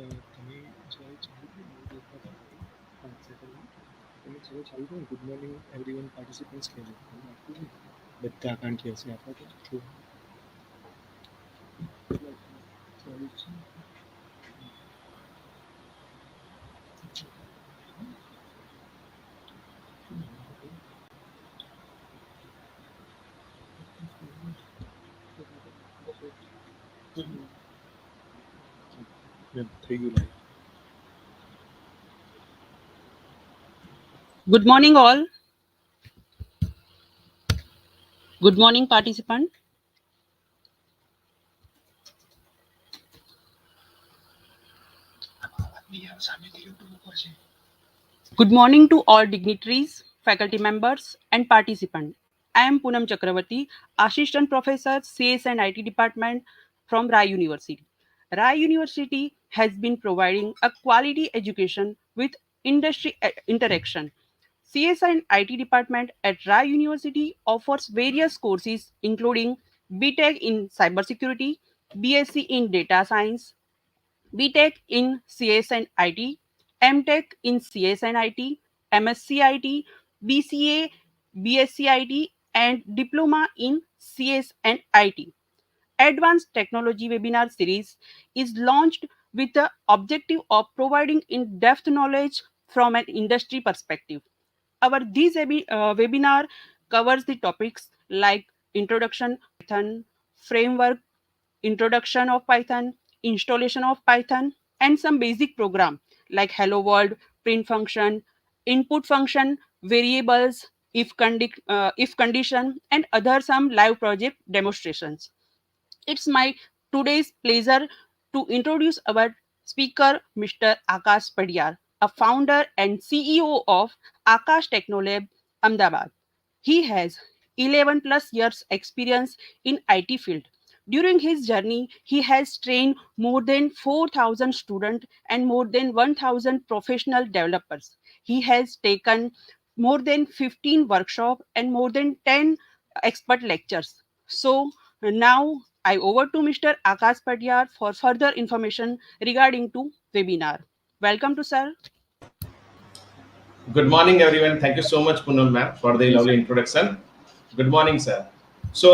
તમે જ્યારે ચાલુ કર્યું ને એક વખત આપણે 5 સેકન્ડમાં તમે જ્યારે ચાલુ કર્યું ગુડ મોર્નિંગ એવરીવન પાર્ટિસિપન્ટ્સ કહેજો તમે આટલું નહીં બધા આકાંક્ષી હશે આપણા તો આટલું ચાલુ છે થઈ ગયું live. Good morning, all. Good morning, participant. Good morning to all dignitaries, faculty members, and participants. I am Poonam Chakravarti, Assistant Professor, CS and IT Department from Rai University. Rai University has been providing a quality education with industry interaction. CS and IT department at Rai University offers various courses including BTech in cybersecurity, BSc in data science, BTech in CS and IT, MTech in CS and IT, MSc IT, BCA, BSc IT, and Diploma in CS and IT. Advanced Technology webinar series is launched with the objective of providing in-depth knowledge from an industry perspective. Our this webinar covers the topics like introduction Python, framework, introduction of Python, installation of Python, and some basic program like hello world, print function, input function, variables, if condition, and other some live project demonstrations. It's my today's pleasure to introduce our speaker, Mr. Akash Padiyar, a founder and CEO of Akash Technolab, Ahmedabad. He has 11 plus years experience in IT field. During his journey, he has trained more than 4,000 students and more than 1,000 professional developers. He has taken more than 15 workshops and more than 10 expert lectures. So now I over to Mr. Akash Padiyar for further information regarding to webinar. Welcome to sir. Good morning, everyone. Thank you so much, Poonam ma'am, for the Yes, lovely sir. introduction. Good morning, sir. So,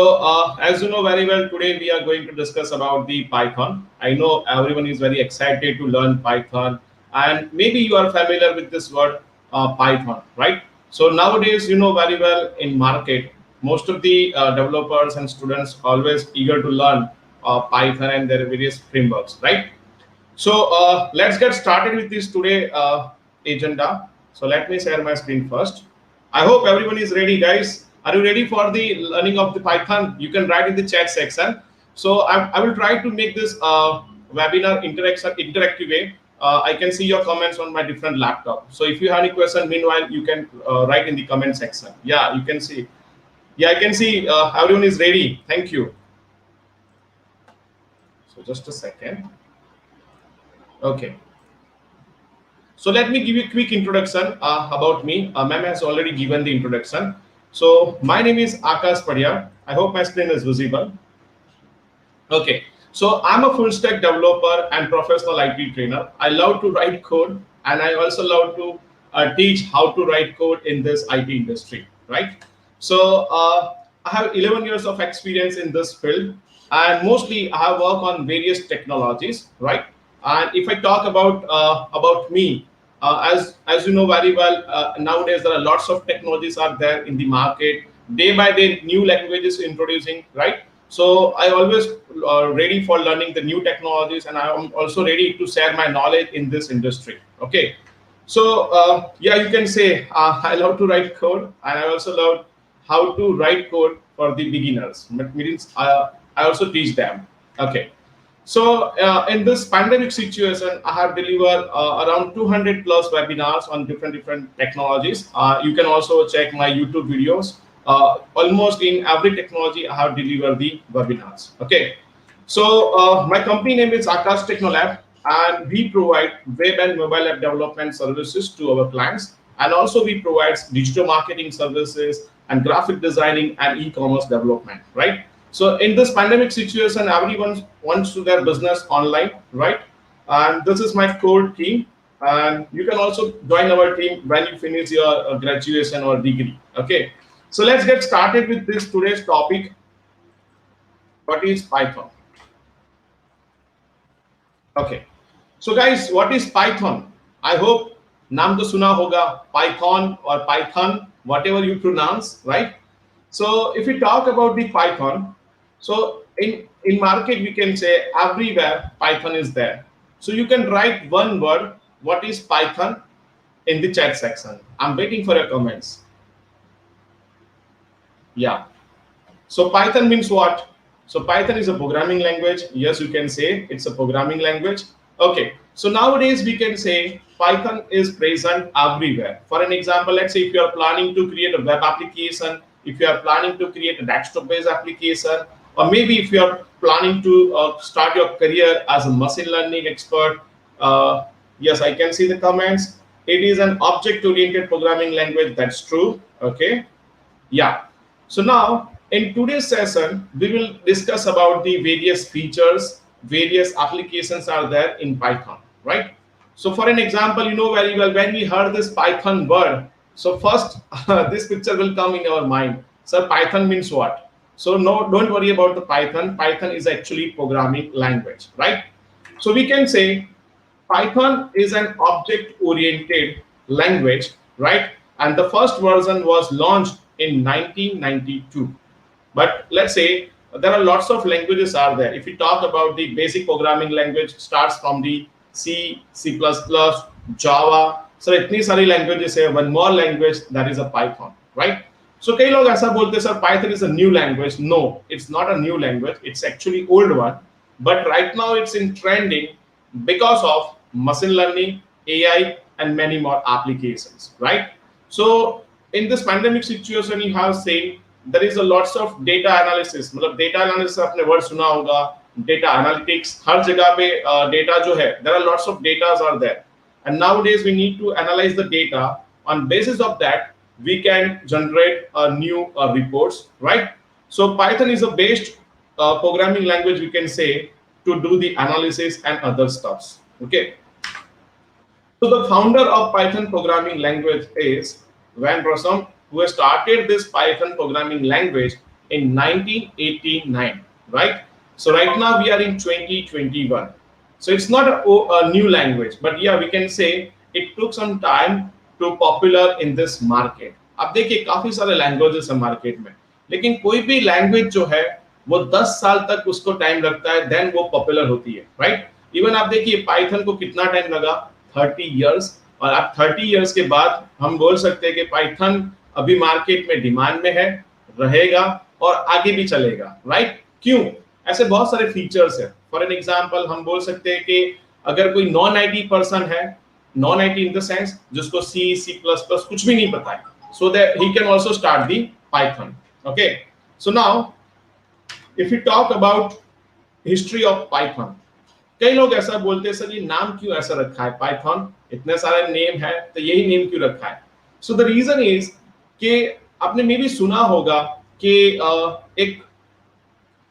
as you know very well, today we are going to discuss about the Python. I know everyone is very excited to learn Python, and maybe you are familiar with this word Python, right? So nowadays, you know very well in market, most of the developers and students always eager to learn Python and their various frameworks, right? So let's get started with this today agenda. So let me share my screen first. I hope everyone is ready, guys. Are you ready for the learning of the Python? You can write in the chat section. So I will try to make this webinar interactive way. I can see your comments on my different laptop. So if you have any question, meanwhile you can write in the comment section. Yeah, you can see. Yeah, I can see everyone is ready. Thank you. So just a second. Okay. So let me give you a quick introduction about me. Ma'am has already given the introduction. So my name is Akash Padiyar. I hope my screen is visible. Okay. So I'm a full stack developer and professional IT trainer. I love to write code and I also love to teach how to write code in this IT industry, right? So I have 11 years of experience in this field and mostly I have worked on various technologies, right? And if I talk about me, as you know very well, nowadays there are lots of technologies are there in the market. Day by day, new languages introducing, right? So I always ready for learning the new technologies, and I am also ready to share my knowledge in this industry. Okay, so yeah, you can say I love to write code, and I also love how to write code for the beginners. Means I also teach them. Okay. So in this pandemic situation, I have delivered around 200 plus webinars on different technologies. You can also check my YouTube videos. Almost in every technology, I have delivered the webinars. Okay. So my company name is Akash Technolab, and we provide web and mobile app development services to our clients, and also we provide digital marketing services and graphic designing and e-commerce development. Right. So in this pandemic situation, everyone wants to their business online, right? and this is my core team. And you can also join our team when you finish your graduation or degree. Okay, so let's get started with this today's topic. What is Python? Okay, so guys, what is Python? I hope नाम तो सुना होगा, Python or Python, whatever you pronounce, right? So if we talk about the Python, so in market we can say everywhere Python is there. So you can write one word, what is Python, in the chat section. I'm waiting for your comments. Yeah. So Python means what? So Python is a programming language. Yes, you can say it's a programming language. Okay. So nowadays we can say Python is present everywhere. For an example, let's say if you are planning to create a web application, if you are planning to create a desktop-based application, or maybe if you are planning to start your career as a machine learning expert. Yes, I can see the comments. It is an object-oriented programming language. That's true. Okay. Yeah. So now in today's session, we will discuss about the various features, various applications are there in Python, right? So for an example, you know very well when we heard this Python word, so first this picture will come in our mind. So Python means what? So no, don't worry about the Python. Python is actually programming language, right? So we can say Python is an object-oriented language, right? And the first version was launched in 1992. But let's say there are lots of languages are there. If we talk about the basic programming language, starts from the C, C++, Java. So इतनी सारी languages है. One more language, that is a Python, right? So कई लोग ऐसा बोलते हैं sir Python is a new language. No, it's not a new language. It's actually old one. But right now it's in trending because of machine learning, AI, and many more applications, right? So in this pandemic situation, you have seen there is a lots of data analysis. मतलब data analysis आपने word सुना होगा, data analytics. हर जगह पे data जो है, there are lots of datas are there, and nowadays we need to analyze the data. On basis of that, we can generate new reports, right? So Python is a based programming language, we can say, to do the analysis and other stuffs. Okay. So the founder of Python programming language is Van Rossum, who started this Python programming language in 1989, right? So right now we are in 2021. So it's not a new language, but yeah, we can say it took some time to popular in this market. अब देखिए काफी सारे languages है market में, लेकिन कोई भी language जो है वो 10 साल तक उसको टाइम लगता है, देन वो पॉपुलर होती है, राइट? इवन आप देखिए पाइथन को कितना टाइम लगा, 30 इयर्स, और आप 30 इयर्स के बाद हम बोल सकते हैं कि पाइथन अभी मार्केट में डिमांड में है, रहेगा और आगे भी चलेगा, राइट? क्यों? ऐसे बहुत सारे फीचर्स है. फॉर एन एग्जांपल हम बोल सकते हैं कि अगर कोई नॉन आईटी पर्सन है, non IT in the sense जिसको सी, सी प्लस प्लस कुछ भी नहीं पता है, so that he can also start the Python. Okay, so now if we talk about history of Python, कई लोग ऐसा बोलते हैं सर ये नाम क्यों ऐसा रखा है Python, इतने सारे नेम है तो यही नेम क्यों रखा है? So the reason is कि आपने मे भी सुना होगा कि एक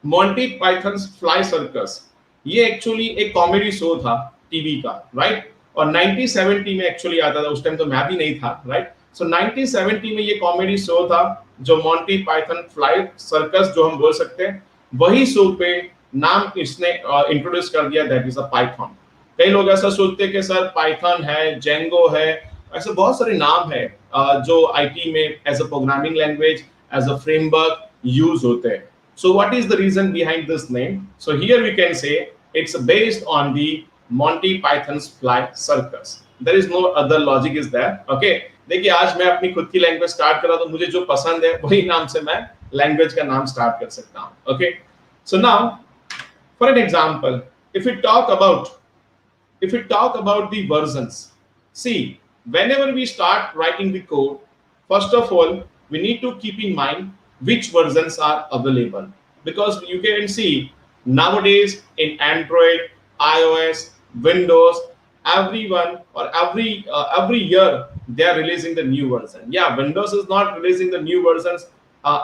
मॉन्टी पाइथन्स फ्लाई सर्कस, ये एक्चुअली एक कॉमेडी शो था टीवी का, राइट? और 1970 में एक्चुअली आता था, उस टाइम तो मैं भी नहीं था, राइट? सो 1970 में ये कॉमेडी शो था जो मॉन्टी पाइथन फ्लाई सर्कस जो हम बोल सकते हैं, वही शो पे नाम इसने इंट्रोड्यूस कर दिया, दैट इज अ पाइथन. कई लोग ऐसा सोचते हैं कि सर पाइथन है, जेंगो है, ऐसे बहुत सारे नाम है जो आईटी में as a programming language, as a framework use होते हैं. So what is the reason behind this name? So here we can say it's based on the Monty Python's Fly Circus. There is no other logic is there. Okay. देखिए आज मैं अपनी खुद की language start करा तो मुझे जो पसंद है वही नाम से मैं लैंग्वेज का नाम स्टार्ट कर सकता हूँ. Okay, so now for an example, if we talk about the versions, see, whenever we start writing the code, first of all we need to keep in mind which versions are available, because you can see nowadays in Android, iOS, Windows, everyone or every year they are releasing the new version. Yeah, Windows is not releasing the new versions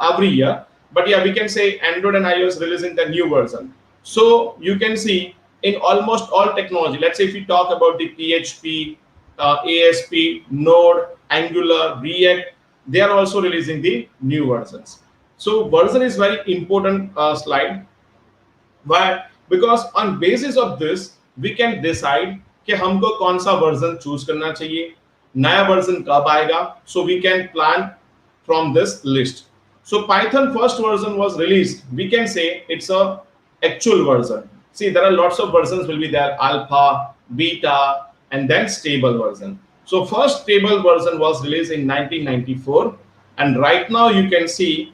every year, but yeah, we can say Android and iOS releasing the new version. So you can see in almost all technology. Let's say if you talk about the PHP, ASP, Node, Angular, React, they are also releasing the new versions. So version is very important slide. Why? Because on basis of this we can decide कि हमको कौन सा version choose करना चाहिए, नया version कब आएगा, so we can plan from this list. So Python first version was released, we can say it's a actual version. See, there are lots of versions will be there, alpha, beta, and then stable version. So first stable version was released in 1994, and right now you can see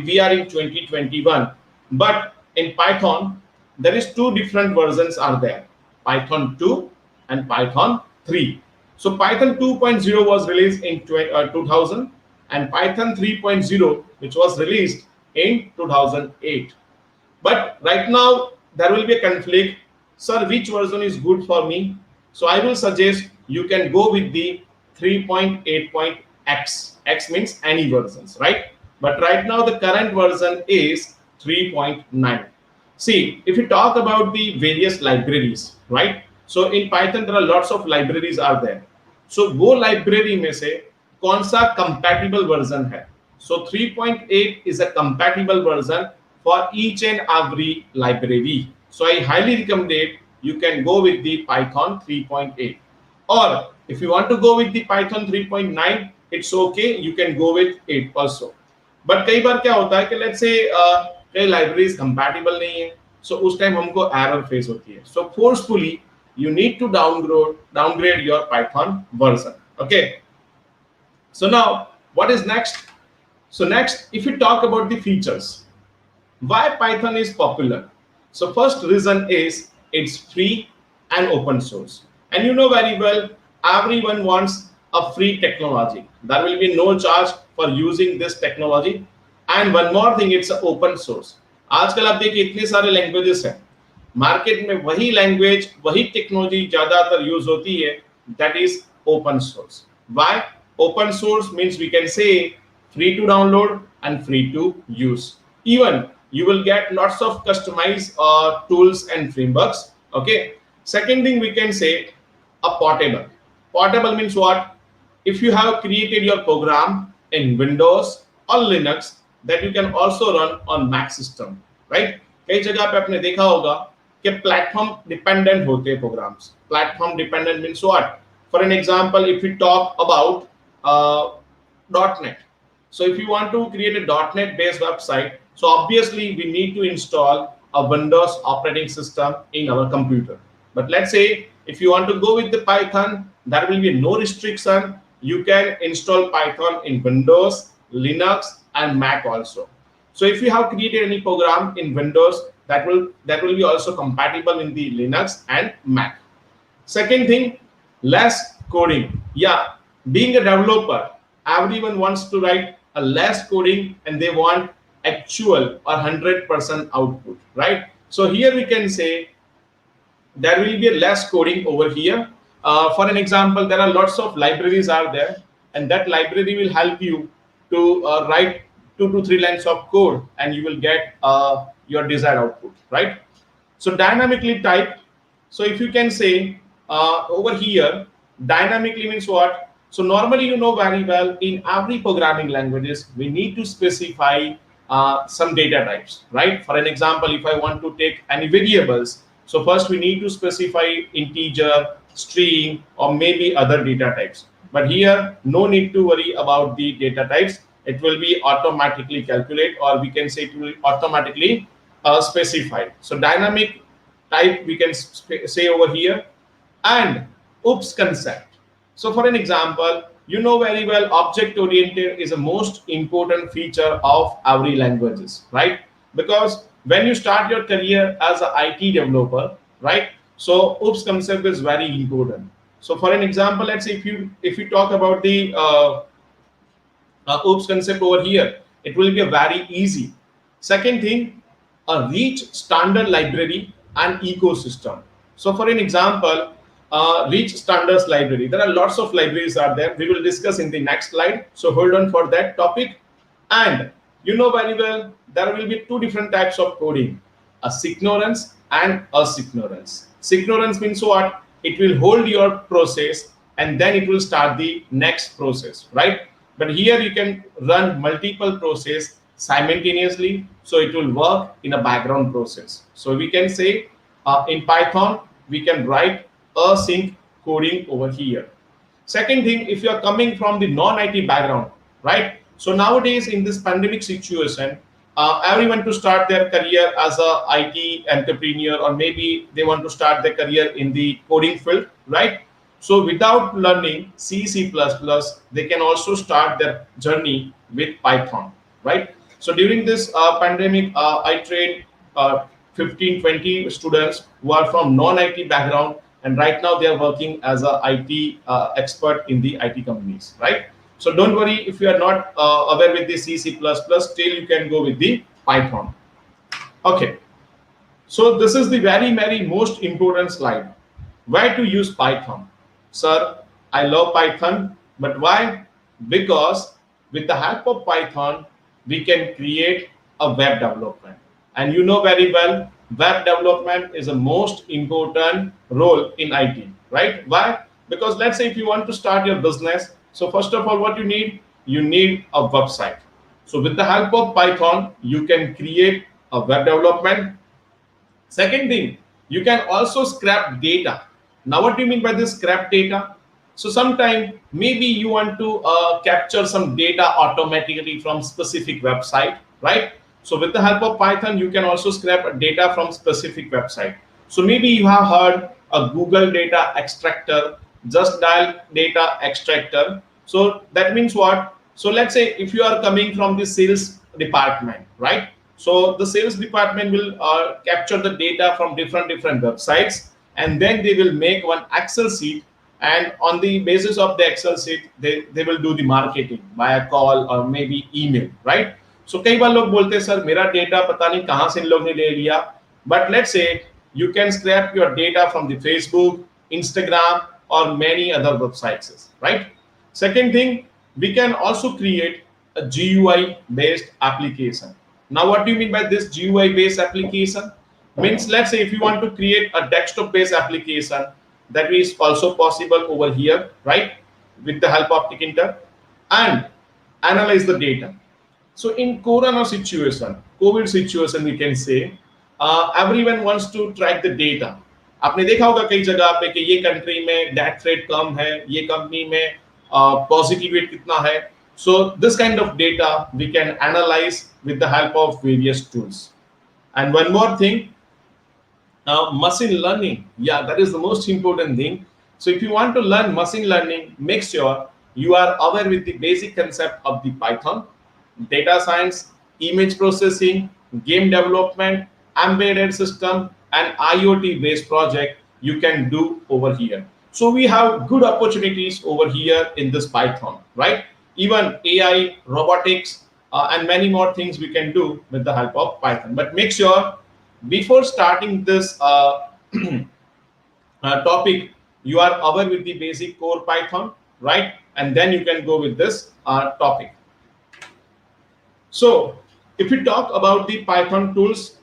we are in 2021. But in Python, there is two different versions are there, Python 2 and Python 3. So Python 2.0 was released in 2000, and Python 3.0 which was released in 2008. But right now there will be a conflict. Sir, which version is good for me? So I will suggest you can go with the 3.8.x. X means any versions, right? But right now the current version is 3.9. See, if you talk about the various libraries, right? So in Python there are lots of libraries are there. So वो library में से कौन सा compatible version है? So 3.8 is a compatible version for each and every library. So I highly recommend you can go with the Python 3.8. Or if you want to go with the Python 3.9, it's okay, you can go with 8 also. But कई बार क्या होता है कि let's say कई libraries compatible नहीं है, so उस time हमको error face होती है. So forcefully you need to downgrade your Python version. Okay. So now what is next? So next, if you talk about the features, why Python is popular? So first reason is it's free and open source. And you know very well, everyone wants a free technology. There will be no charge for using this technology. And one more thing, it's an open source. आजकल आप देखिए इतने सारे languages हैं, market में वही language वही technology ज्यादातर यूज होती है, that is open source. Why? Open source means we can say free to download and free to use. Even you will get lots of customized tools and frameworks. Okay. Second thing we can say a portable. Portable means what? If you have created your program in Windows or Linux, that you can also run on Mac system, right? कई जगह पे आपने देखा होगा कि platform dependent होते हैं programs. Platform dependent means what? For an example, if you talk about .NET. So if you want to create a .NET based website, so obviously we need to install a Windows operating system in our computer. But let's say if you want to go with the Python, there will be no restriction. You can install Python in Windows, Linux, and Mac also. So if you have created any program in Windows, that will be also compatible in the Linux and Mac. Second thing, less coding. Yeah, being a developer, everyone wants to write a less coding and they want actual or 100% output, right? So here we can say there will be a less coding over here. For an example, there are lots of libraries are there, and that library will help you to write 2 to 3 lines of code, and you will get your desired output, right? So dynamically type. So if you can say over here, dynamically means what? So normally you know very well in every programming languages we need to specify some data types, right? For an example, if I want to take any variables, so first we need to specify integer, string, or maybe other data types. But here no need to worry about the data types. It will be automatically calculate, or we can say it will automatically specify. So dynamic type we can say over here. And OOPS concept. So for an example, you know very well object oriented is the most important feature of every languages, right? Because when you start your career as an IT developer, right? So OOPS concept is very important. So for an example, let's say if you talk about the OOPS concept over here, it will be a very easy. Second thing, a rich standard library and ecosystem. So for an example, rich standards library, there are lots of libraries are there, we will discuss in the next slide, so hold on for that topic. And you know very well there will be two different types of coding, a signorance and a signorance. Signorance means what? It will hold your process and then it will start the next process, right? But here you can run multiple process simultaneously, so it will work in a background process. So we can say in Python we can write async coding over here. Second thing, if you are coming from the non-IT background, right? So nowadays in this pandemic situation, everyone to start their career as a IT entrepreneur, or maybe they want to start their career in the coding field, right? So without learning C, C++, they can also start their journey with Python, right? So during this pandemic, I trained uh, 15, 20 students who are from non-IT background, and right now they are working as a IT expert in the IT companies, right? So don't worry if you are not aware with the C, C++, still you can go with the Python. Okay, so this is the very most important slide. Why to use Python? Sir, I love Python, but why? Because with the help of Python, we can create a web development. And you know very well, web development is the most important role in IT, right? Why? Because let's say if you want to start your business, so first of all, what you need? You need a website. So with the help of Python, you can create a web development. Second thing, you can also scrap data. Now, what do you mean by this scrap data? So, sometime maybe you want to capture some data automatically from specific website, right? So, with the help of Python, you can also scrap data from specific website. So, maybe you have heard a Google data extractor, just dial data extractor. So, that means what? So, let's say if you are coming from the sales department, right? So the sales department will capture the data from different websites, and then they will make one Excel sheet, and on the basis of the Excel sheet they will do the marketing via call or maybe email, right? So कई बार लोग बोलते हैं sir मेरा data पता नहीं कहाँ से इन लोग ने ले लिया, but let's say you can scrap your data from the Facebook, Instagram, or many other websites, right? Second thing, we can also create a GUI based application. Now, what do you mean by this GUI based application? Means, let's say if you want to create a desktop based application, that is also possible over here, right? With the help of Tkinter, and analyze the data. So in corona situation, COVID situation, we can say everyone wants to track the data. आपने देखा होगा कई जगह पे कि ये country में death rate कम है, ये कंपनी में पॉजिटिव रेट कितना है. So this kind of data we can analyze with the help of various tools. And one more thing, machine learning. Yeah, that is the most important thing. So if you want to learn machine learning, make sure you are aware with the basic concept of the Python, data science, image processing, game development, embedded system, and IoT based project you can do over here. So we have good opportunities over here in this Python, right? Even AI, robotics, and many more things we can do with the help of Python. But make sure before starting this topic, you are aware with the basic core Python, right? And then you can go with this topic. So if we talk about the Python tools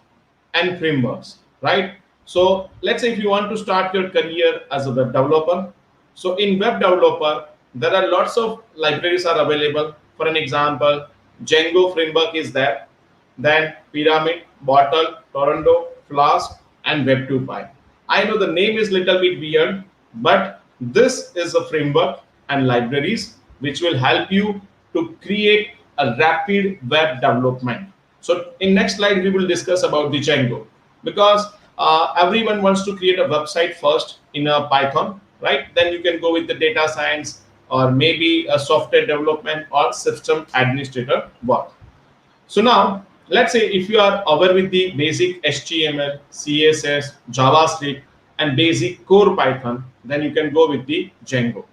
and frameworks, right? So let's say if you want to start your career as a web developer. So in web developer, there are lots of libraries are available. For an example, Django framework is there. Then Pyramid, Bottle, Toronto, Flask, and Web2Py. I know the name is little bit weird, but this is a framework and libraries which will help you to create a rapid web development. So in next slide, we will discuss about the Django, because everyone wants to create a website first in a Python, right? Then you can go with the data science or maybe a software development or system administrator work. So now let's say if you are aware with the basic HTML, CSS, JavaScript, and basic core Python, then you can go with the Django.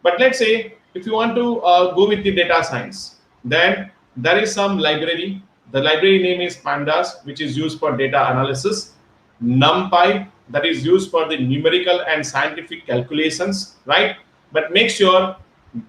But let's say if you want to go with the data science, then there is some library. The library name is Pandas, which is used for data analysis. NumPy, that is used for the numerical and scientific calculations, right? But make sure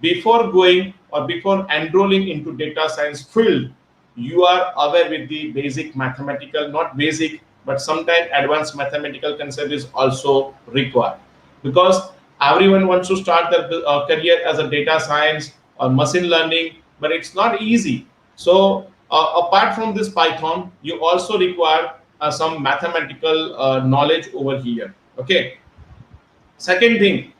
before going or before enrolling into data science field, you are aware with the basic mathematical, not basic, but sometimes advanced mathematical concept is also required, because everyone wants to start their career as a data science or machine learning, but it's not easy. So apart from this Python, you also require some mathematical knowledge over here. Okay. Second thing,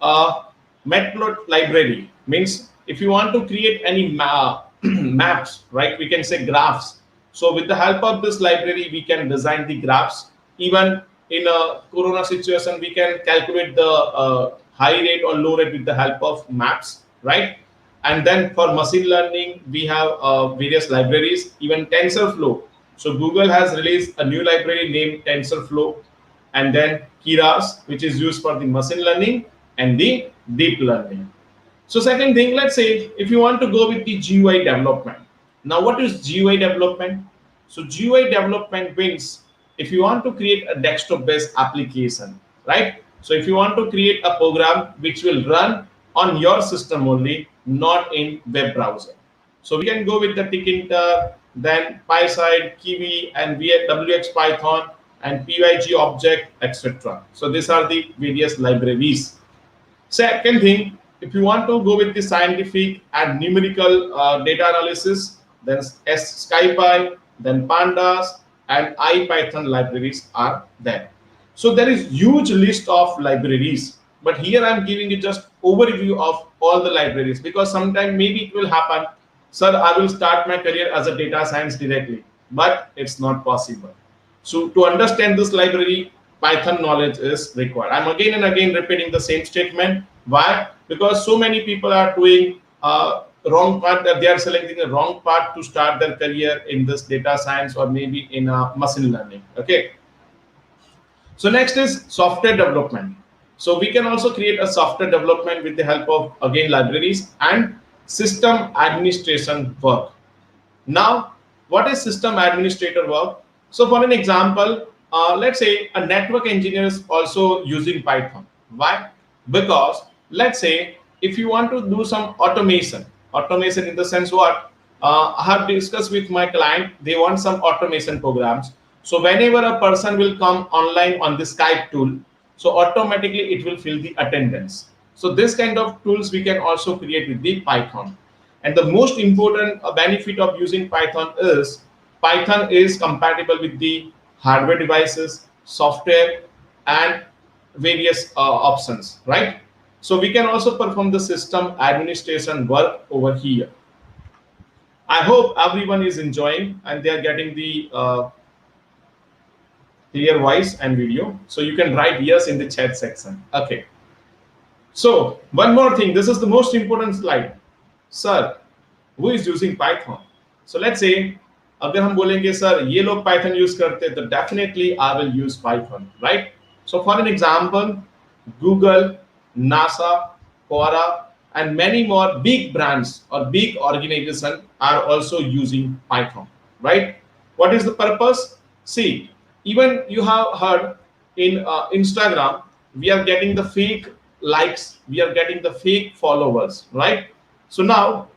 uh, matplot library means if you want to create any maps, right? We can say graphs. So with the help of this library, we can design the graphs. Even in a corona situation, we can calculate the high rate or low rate with the help of maps, right? And then for machine learning, we have various libraries, even TensorFlow. So Google has released a new library named TensorFlow, and then Keras, which is used for the machine learning and the deep learning. So second thing, let's say if you want to go with the GUI development. Now, what is GUI development? So GUI development means if you want to create a desktop-based application, right? So if you want to create a program which will run on your system only, not in web browser. So we can go with the Tkinter, then PySide, Kiwi, and WX Python, and PYG object, etc. So these are the various libraries. Second thing, if you want to go with the scientific and numerical data analysis, then SkyPy, then Pandas, and IPython libraries are there. So there is huge list of libraries, but here I'm giving you just overview of all the libraries, because sometime maybe it will happen, sir, I will start my career as a data science directly, but it's not possible. So to understand this library, Python knowledge is required. I'm again and again repeating the same statement. Why? Because so many people are doing wrong path, that they are selecting the wrong path to start their career in this data science or maybe in machine learning. Okay. So next is software development. So we can also create a software development with the help of again libraries and system administration work. Now, what is system administrator work? So for an example, let's say a network engineer is also using Python. Why? Because let's say if you want to do some automation in the sense what? I have discussed with my client, they want some automation programs. So whenever a person will come online on the Skype tool, so automatically it will fill the attendance. So this kind of tools we can also create with the Python. And the most important benefit of using Python is compatible with the hardware devices, software, and various options, right? So we can also perform the system administration work over here. I hope everyone is enjoying and they are getting the clear voice and video. So you can write yes in the chat section. Okay. So one more thing. This is the most important slide. Sir, who is using Python? So let's say अगर हम बोलेंगे sir ये लोग Python use करते हैं तो definitely I will use Python, right? So for an example, Google, NASA, Quora, and many more big brands or big organizations are also using Python, right? What is the purpose? See, even you have heard in Instagram, we are getting the fake likes, we are getting the fake followers, right? So now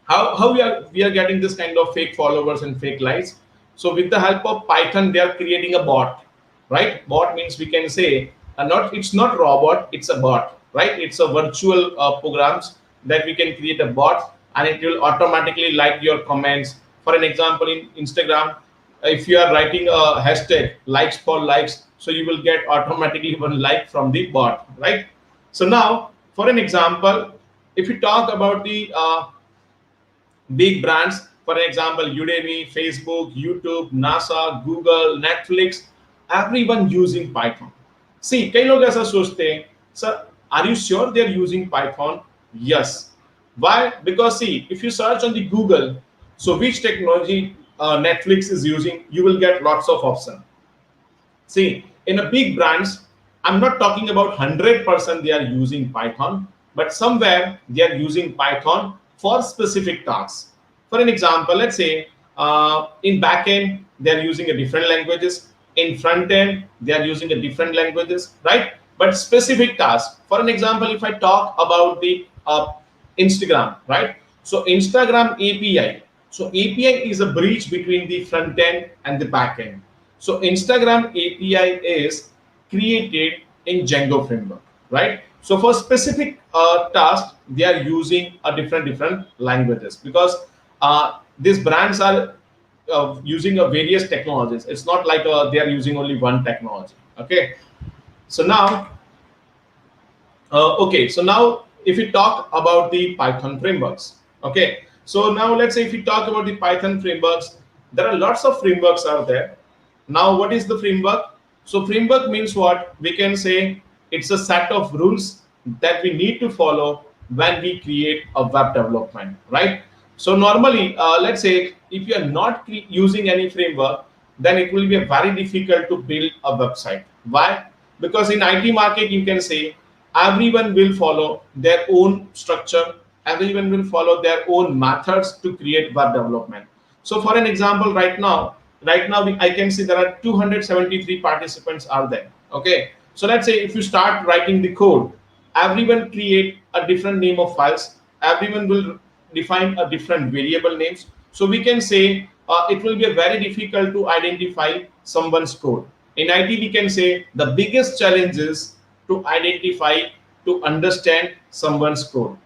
how we are getting this kind of fake followers and fake likes. So with the help of Python, they are creating a bot, right? Bot means we can say not, it's not robot, it's a bot, right? It's a virtual programs that we can create a bot, and it will automatically like your comments. For an example, in Instagram, if you are writing a hashtag likes for likes, so you will get automatically one like from the bot, right? So now for an example, if you talk about the big brands, for example, Udemy, Facebook, YouTube, NASA, Google, Netflix, everyone using Python. See, कई लोग ऐसा सोचते हैं, sir, are you sure they are using Python? Yes. Why? Because see, if you search on the Google, so which technology Netflix is using, you will get lots of options. See, in a big brands, I'm not talking about 100% they are using Python, but somewhere they are using Python for specific tasks. For an example, let's say in backend they are using a different languages. In front end they are using a different languages, right? But specific tasks. For an example, if I talk about the Instagram, right? So Instagram API. So API is a bridge between the front end and the back end. So Instagram API is created in Django framework, right? So for specific tasks, they are using a different languages, because these brands are using a various technologies. It's not like they are using only one technology. Okay, so now okay, so now if we talk about the Python frameworks, okay, so now let's say if we talk about the Python frameworks, there are lots of frameworks out there. Now, what is the framework? So, framework means what? We can say it's a set of rules that we need to follow when we create a web development, right? So, normally, let's say if you are not using any framework, then it will be very difficult to build a website. Why? Because in IT market, you can say everyone will follow their own structure, everyone will follow their own methods to create web development. So for an example, I can see there are 273 participants are there. Okay, so let's say if you start writing the code, everyone create a different name of files, everyone will define a different variable names. So we can say it will be very difficult to identify someone's code. In IT, we can say the biggest challenge is to identify, to understand someone's code.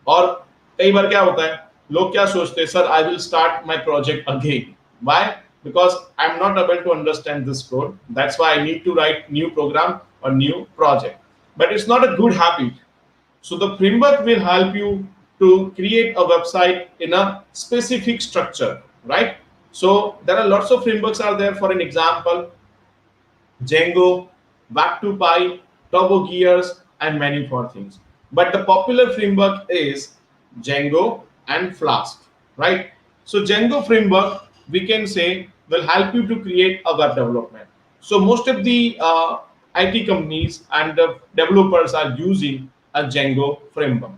और कई बार क्या होता है, लोग क्या सोचते हैं, sir I will start my project again. Why? Because I'm not able to understand this code, that's why I need to write new program or new project. But it's not a good habit. So the framework will help you to create a website in a specific structure, right? So there are lots of frameworks are there. For an example, Django, Back2Py, Turbo Gears, and many more things. But the popular framework is Django and Flask, right? So Django framework, we can say, will help you to create a web development. So most of the IT companies and the developers are using a Django framework.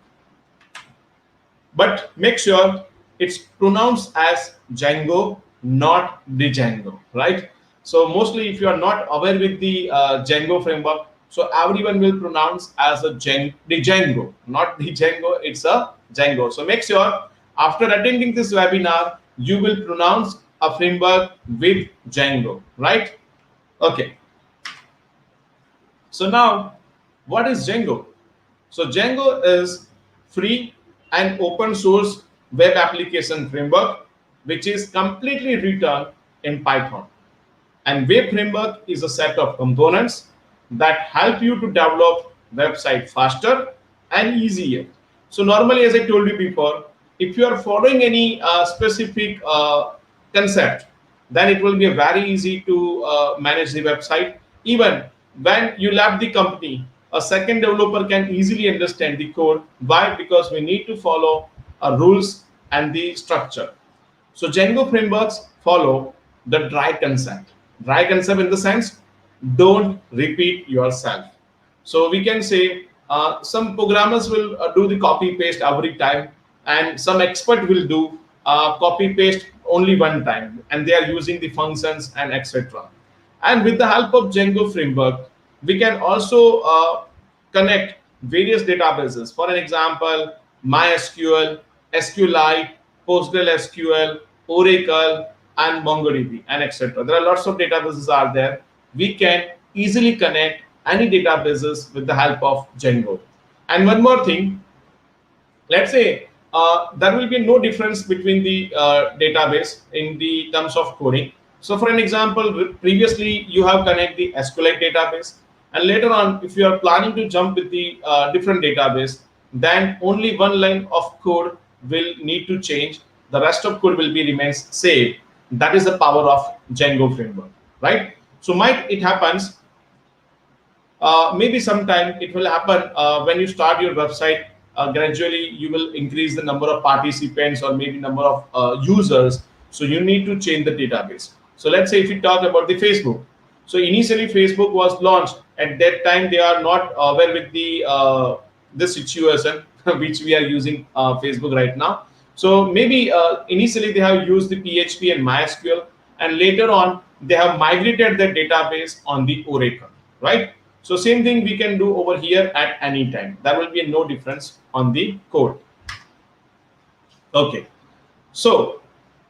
But make sure it's pronounced as Django, not the Django, right? So mostly if you are not aware with the Django framework, so everyone will pronounce as the Django, not the Django, it's a Django. So make sure after attending this webinar, you will pronounce a framework with Django, right? Okay. So now, what is Django? So Django is free and open source web application framework, which is completely written in Python. And web framework is a set of components that help you to develop website faster and easier. So normally, as I told you before, if you are following any specific concept, then it will be very easy to manage the website. Even when you left the company, a second developer can easily understand the code. Why? Because we need to follow rules and the structure. So Django frameworks follow the dry concept. Dry concept in the sense, don't repeat yourself. So we can say some programmers will do the copy paste every time, and some expert will do copy paste only one time, and they are using the functions and etc. And with the help of Django framework, we can also connect various databases. For an example, MySQL, SQLite, PostgreSQL, Oracle, and MongoDB, and etc. There are lots of databases are there. We can easily connect any databases with the help of Django. And one more thing, let's say there will be no difference between the database in the terms of coding. So for an example, previously you have connected the SQLite database, and later on if you are planning to jump with the different database, then only one line of code will need to change, the rest of code will be remains same. That is the power of Django framework, right? So might it happens, maybe sometime it will happen when you start your website, gradually you will increase the number of participants or maybe number of users, so you need to change the database. So let's say if we talk about the Facebook, so initially Facebook was launched, at that time they are not aware with the situation which we are using Facebook right now. So maybe initially they have used the PHP and MySQL, and later on they have migrated their database on the Oracle, right? So same thing we can do over here at any time. There will be no difference on the code. Okay. So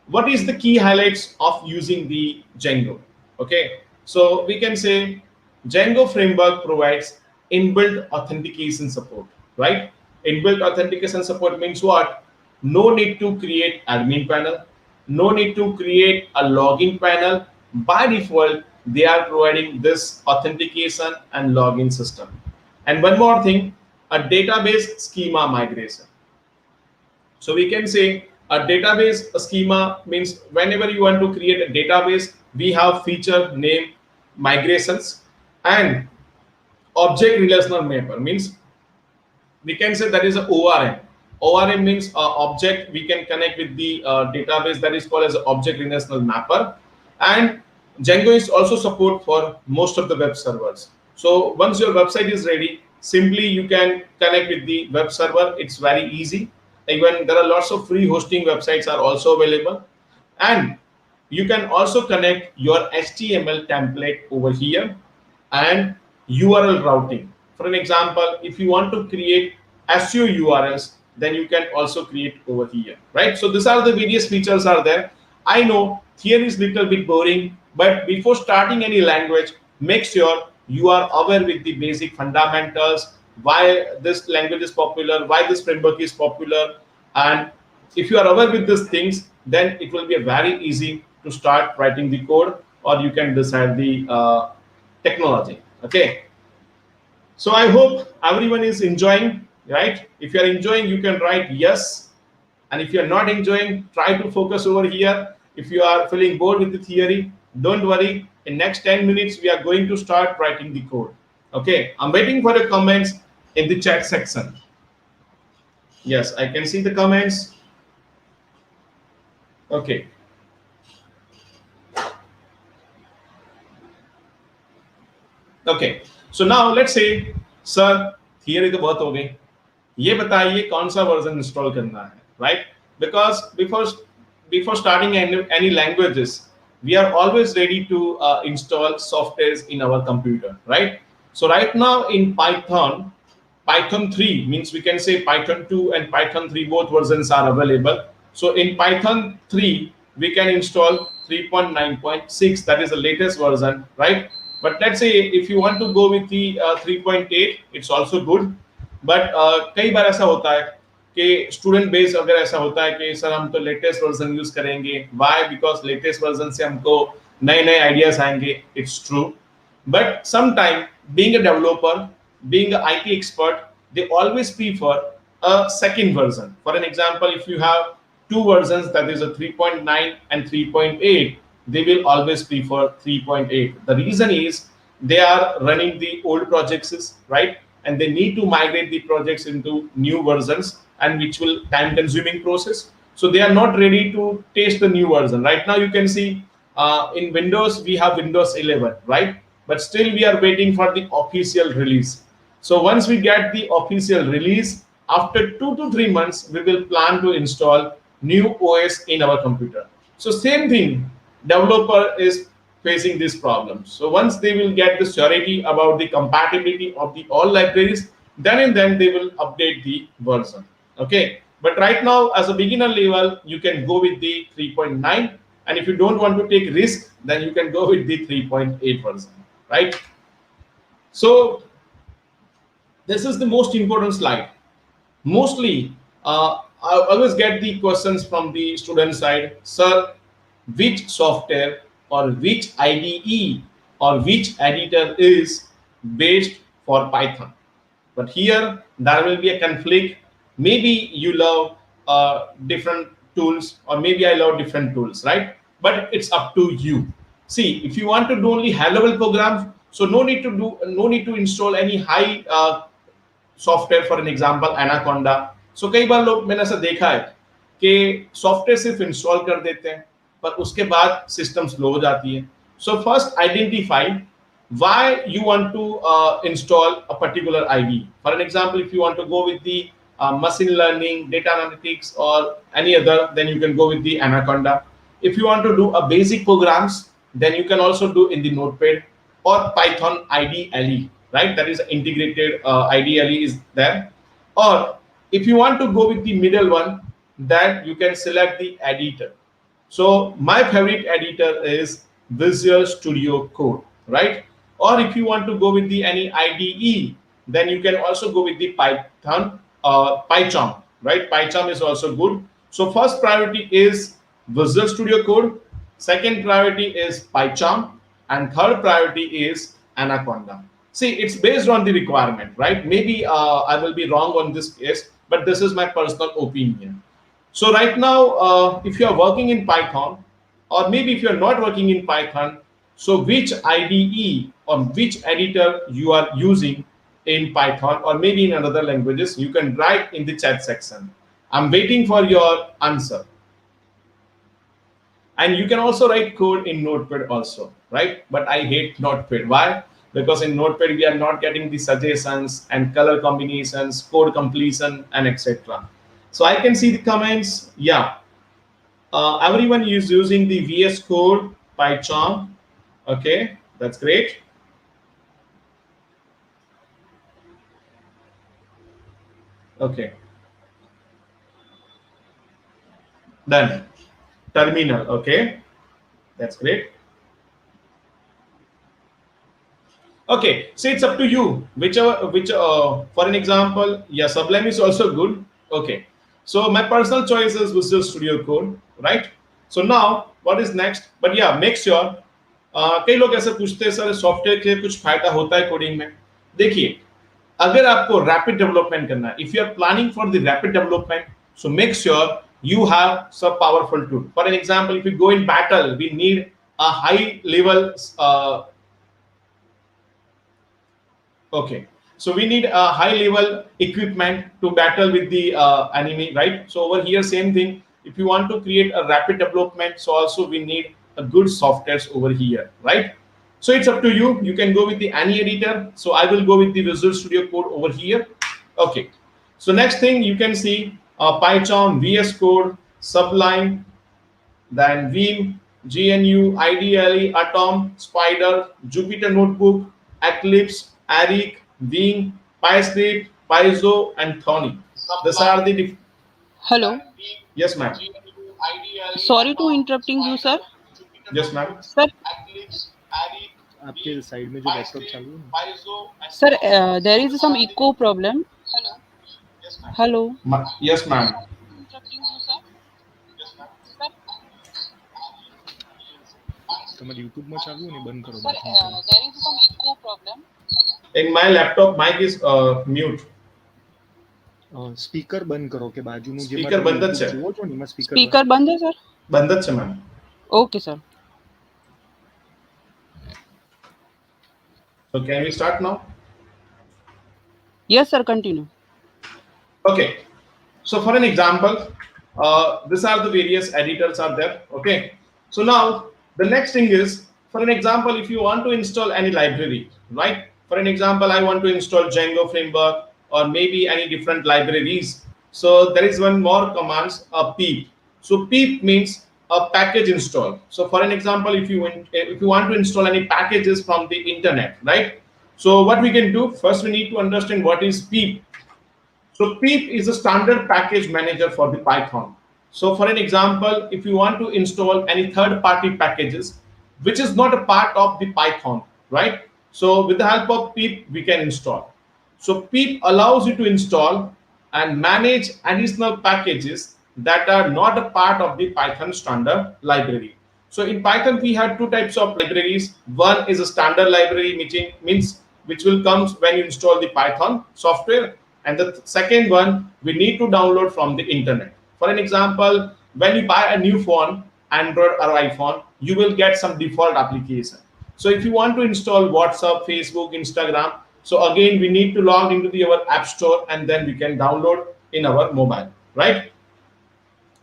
what is the key highlights of using the Django? Okay, so we can say Django framework provides inbuilt authentication support, right? Inbuilt authentication support means what? No need to create admin panel, no need to create a login panel. By default, they are providing this authentication and login system. And one more thing, a database schema migration. So we can say a database schema means whenever you want to create a database, we have feature name migrations and object relational mapper means we can say that is a ORM. ORM means object we can connect with the database, that is called as object relational mapper. And Django is also support for most of the web servers. So once your website is ready, simply you can connect with the web server. It's very easy. Even there are lots of free hosting websites are also available, and you can also connect your HTML template over here and URL routing. For an example, if you want to create SEO URLs, then you can also create over here, right? So these are the various features are there. I know theory is little bit boring, but before starting any language, make sure you are aware with the basic fundamentals, why this language is popular, why this framework is popular, and if you are aware with these things, then it will be very easy to start writing the code, or you can decide the technology. Okay, so I hope everyone is enjoying, right? If you are enjoying, you can write yes, and if you are not enjoying, try to focus over here. If you are feeling bored with the theory, don't worry. In next 10 minutes we are going to start writing the code. Okay, I'm waiting for the comments in the chat section. Yes, I can see the comments. Okay. Okay, so now let's say sir theory तो बहुत हो गई, ये बताइए कौन सा version install करना है, right? Because before starting any languages we are always ready to install softwares in our computer, right? So right now in Python 3 means we can say Python 2 and Python 3 both versions are available. So in Python 3 we can install 3.9.6, that is the latest version, right? But let's say if you want to go with the 3.8, it's also good. But कई बार ऐसा होता है कि student base अगर ऐसा होता है कि सर हम तो लेटेस्ट वर्जन यूज करेंगे, व्हाई? बिकॉज लेटेस्ट वर्जन से हमको नए नए आइडियाज आएंगे. It's true, but sometime being a developer, being an IT expert, they always prefer a second version. For an example, if you have two versions, that is a 3.9 and 3.8, they will always prefer 3.8. The reason is they are running the old projects, right? And they need to migrate the projects into new versions, and which will time consuming process. So they are not ready to test the new version. Right now you can see in Windows we have Windows 11, right? But still we are waiting for the official release. So once we get the official release, after 2 to 3 months we will plan to install new OS in our computer. So same thing, developer is facing this problem. So once they will get the surety about the compatibility of the all libraries, then and then they will update the version. Okay, but right now as a beginner level you can go with the 3.9, and if you don't want to take risk, then you can go with the 3.8 version, right? So this is the most important slide. Mostly I always get the questions from the student side, sir, which software or which IDE or which editor is based for Python? But here there will be a conflict. Maybe you love different tools, or maybe I love different tools, right? But it's up to you. See, if you want to do only high level programs, so no need to install any high software. For an example Anaconda. So कई बार लोग, मैंने ऐसा देखा है कि software सिर्फ install कर देते हैं पर उसके बाद सिस्टम स्लो हो जाती है. So first identify why you want to install a particular IDE. For an example, if you want to go with the machine learning, data analytics, or any other, then you can go with the Anaconda. If you want to do a basic programs, then you can also do in the Notepad or Python IDLE, right? That is integrated IDLE is there. Or if you want to go with the middle one, then you can select the editor. So my favorite editor is Visual Studio Code, right? Or if you want to go with the any IDE, then you can also go with the Python, PyCharm, right? PyCharm is also good. So first priority is Visual Studio Code, second priority is PyCharm, and third priority is Anaconda. See, it's based on the requirement, right? Maybe I will be wrong on this case, but this is my personal opinion. So right now, if you are working in Python, or maybe if you are not working in Python, so which IDE or which editor you are using in Python or maybe in other languages, you can write in the chat section. I'm waiting for your answer. And you can also write code in Notepad also, right? But I hate Notepad. Why? Because in Notepad we are not getting the suggestions and color combinations, code completion, and etc. So I can see the comments. Yeah, everyone is using the VS Code PyCharm. Okay, that's great. Okay, done. Terminal. Okay, that's great. Okay, so it's up to you. Whichever, for an example, yeah, Sublime is also good. Okay, so my personal choice is Visual Studio Code, right? So now, what is next? But yeah, make sure. कई लोग ऐसे पूछते हैं sir software के कुछ फायदा होता है कोडिंग में. देखिए, अगर आपको रैपिड डेवलपमेंट करना है, if you are planning for the rapid development, so make sure you have some powerful tool. For an example, if you go in battle, we need a high level okay, so we need a high level equipment to battle with the enemy, right? So over here, same thing. If you want to create a rapid development, so also we need a good softwares over here, right? So it's up to you. You can go with the any editor. So I will go with the Visual Studio Code over here. Okay. So next thing you can see PyCharm, VS Code, Sublime, then Veeam, GNU, IDLE, Atom, Spider, Jupyter Notebook, Eclipse, Aric, Wing, PyScript, Paizo, and Thorny. These are the Hello. yes, ma'am. Sorry to interrupting you, sir. Yes, ma'am. Sir, आपके side में जो laptop चालू है ना, sir, there is some echo problem. Hello. Yes, ma'am. તમારે યુટ્યુબમાં ચાલુ હોય ને બંધ કરો Sir, બાજુમાં there is some echo problem. In my laptop, mic is mute. Speaker બંધ કરો કે બાજુનું જે Speaker બંધ જ છે. જુઓ છો ને એમાં સ્પીકર Speaker બંધ है, sir? બંધ જ છે, ma'am. Okay, sir. So can we start now? Yes, sir. Continue. Okay. So for an example, these are the various editors are there. Okay. So now the next thing is, for an example, if you want to install any library, right? For an example, I want to install Django framework or maybe any different libraries. So there is one more commands, peep. So peep means a package install. So for an example, if you want to install any packages from the internet, right? So what we can do first, we need to understand what is peep. So peep is a standard package manager for the Python. So for an example, if you want to install any third-party packages, which is not a part of the Python, right? So with the help of peep, we can install. So peep allows you to install and manage additional packages that are not a part of the Python standard library. So in Python, we have two types of libraries. One is a standard library, which will come when you install the Python software. And the second one, we need to download from the internet. For an example, when you buy a new phone, Android or iPhone, you will get some default application. So if you want to install WhatsApp, Facebook, Instagram, so again, we need to log into our app store and then we can download in our mobile, right?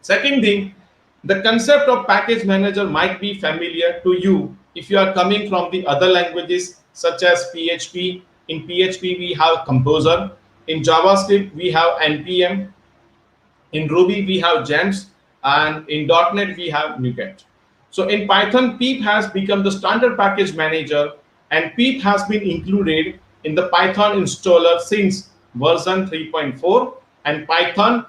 Second thing, the concept of package manager might be familiar to you if you are coming from the other languages such as PHP. In PHP, we have Composer. In JavaScript, we have NPM. In Ruby, we have Gems. And in .NET, we have NuGet. So in Python, peep has become the standard package manager, and peep has been included in the Python installer since version 3.4 and Python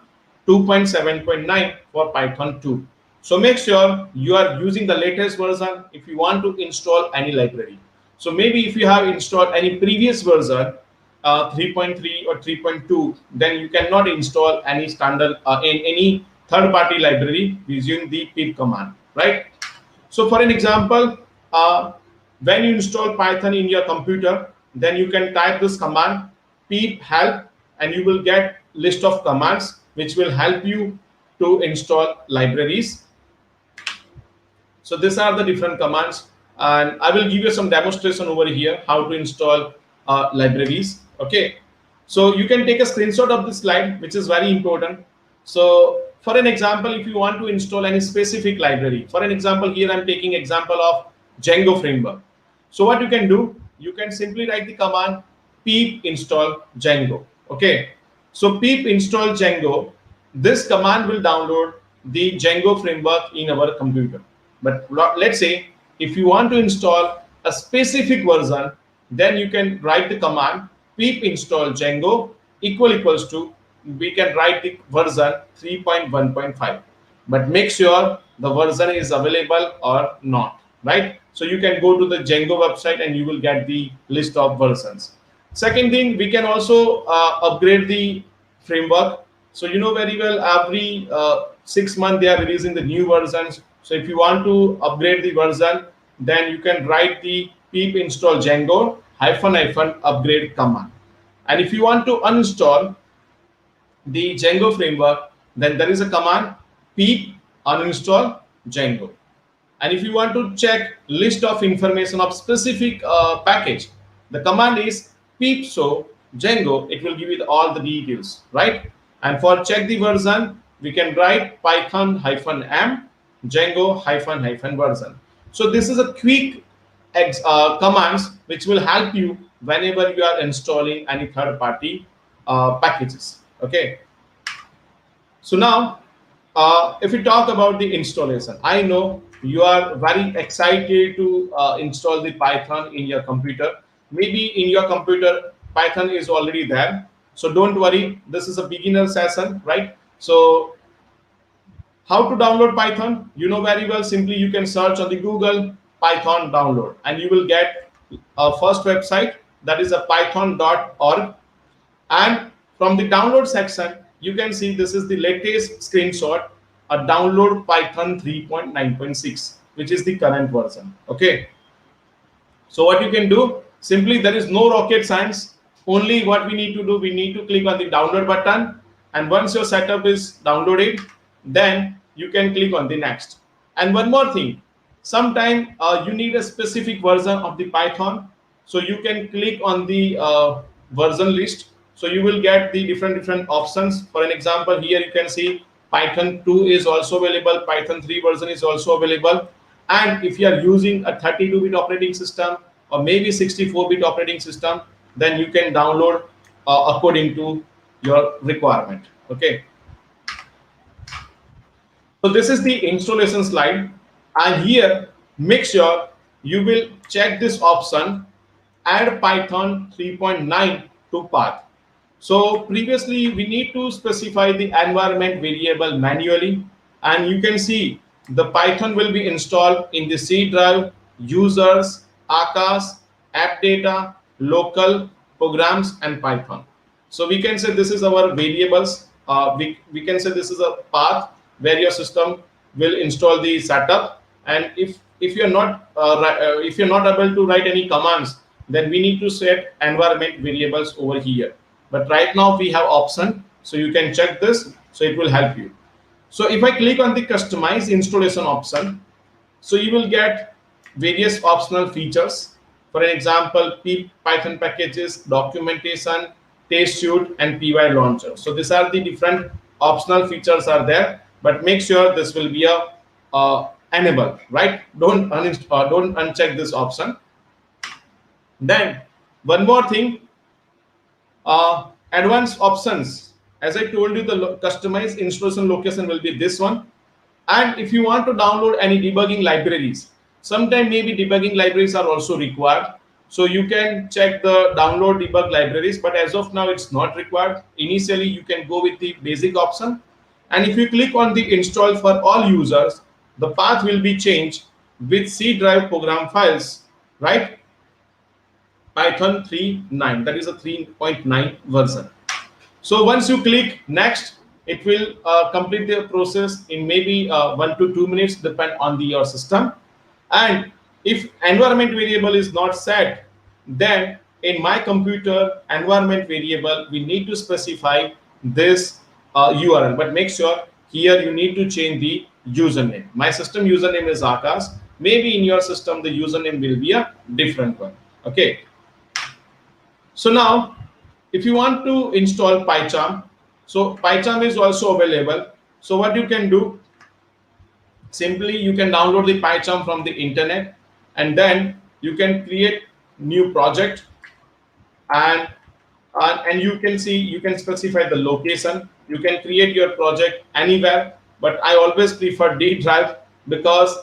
2.7.9 for Python 2. So make sure you are using the latest version if you want to install any library. So maybe if you have installed any previous version, 3.3 or 3.2, then you cannot install any standard in any third-party library using the pip command, right? So for an example, uh, when you install Python in your computer, then you can type this command pip help, and you will get list of commands which will help you to install libraries. So these are the different commands, and I will give you some demonstration over here how to install libraries. Okay, so you can take a screenshot of this slide, which is very important. So for an example, if you want to install any specific library, for an example, here I'm taking example of Django framework. So what you can do, you can simply write the command pip install Django. Okay, so pip install Django. This command will download the Django framework in our computer. But let's say if you want to install a specific version, then you can write the command pip install Django equals to, we can write the version 3.1.5, but make sure the version is available or not, right? So you can go to the Django website and you will get the list of versions. Second thing, we can also upgrade the framework. So you know very well, every 6 months they are releasing the new versions. So if you want to upgrade the version, then you can write the pip install Django -- upgrade command. And if you want to uninstall the Django framework, then there is a command pip uninstall Django. And if you want to check list of information of specific package, the command is pip show Django. It will give you all the details, right? And for check the version, we can write python -m Django -- version. So this is a quick commands which will help you whenever you are installing any third party packages. Okay, so now if we talk about the installation, I know you are very excited to install the Python in your computer. Maybe in your computer Python is already there, so don't worry, this is a beginner session, right? So how to download Python? You know very well. Simply you can search on the Google Python download, and you will get a first website, that is a python.org. And from the download section, you can see this is the latest screenshot, a download Python 3.9.6, which is the current version. Okay, so what you can do, simply there is no rocket science. Only what we need to do, we need to click on the download button, and once your setup is downloaded, then you can click on the next. And one more thing, sometimes you need a specific version of the Python, so you can click on the version list. So you will get the different options. For an example, here you can see Python 2 is also available, Python 3 version is also available. And if you are using a 32-bit operating system or maybe 64-bit operating system, then you can download according to your requirement. Okay, so this is the installation slide, and here make sure you will check this option, add Python 3.9 to path. So previously we need to specify the environment variable manually, and you can see the Python will be installed in the C drive, users, Akash, app data, local, programs, and Python. So we can say this is our variables. We can say this is a path where your system will install the setup. And if you're not able to write any commands, then we need to set environment variables over here. But right now we have option, so you can check this, so it will help you. So if I click on the customize installation option, so you will get various optional features. For an example, Python packages, documentation, test suite, and py launcher. So these are the different optional features are there, but make sure this will be a enable, right? Don't uncheck this option. Then one more thing, advanced options. As I told you, the customized installation location will be this one. And if you want to download any debugging libraries, sometime maybe debugging libraries are also required. So you can check the download debug libraries, but as of now it's not required. Initially you can go with the basic option, and if you click on the install for all users, the path will be changed with C drive program files, right? Python 3.9, that is a 3.9 version. So once you click next, it will complete the process in maybe 1 to 2 minutes, depend on your system. And if environment variable is not set, then in my computer environment variable we need to specify this URL. But make sure here you need to change the username. My system username is Akash. Maybe in your system the username will be a different one. Okay. So now, if you want to install PyCharm, so PyCharm is also available. So what you can do, simply you can download the PyCharm from the internet, and then you can create new project, and and you can see, you can specify the location. You can create your project anywhere, but I always prefer D drive because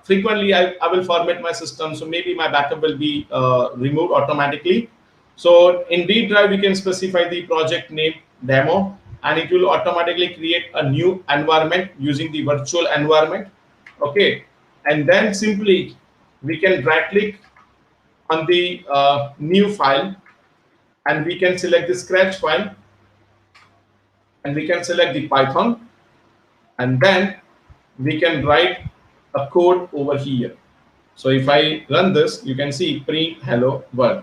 frequently I will format my system, so maybe my backup will be removed automatically. So in D drive we can specify the project name demo, and it will automatically create a new environment using the virtual environment. Okay, and then simply we can right click on the new file, and we can select the scratch file, and we can select the Python, and then we can write a code over here. So if I run this, you can see print hello world.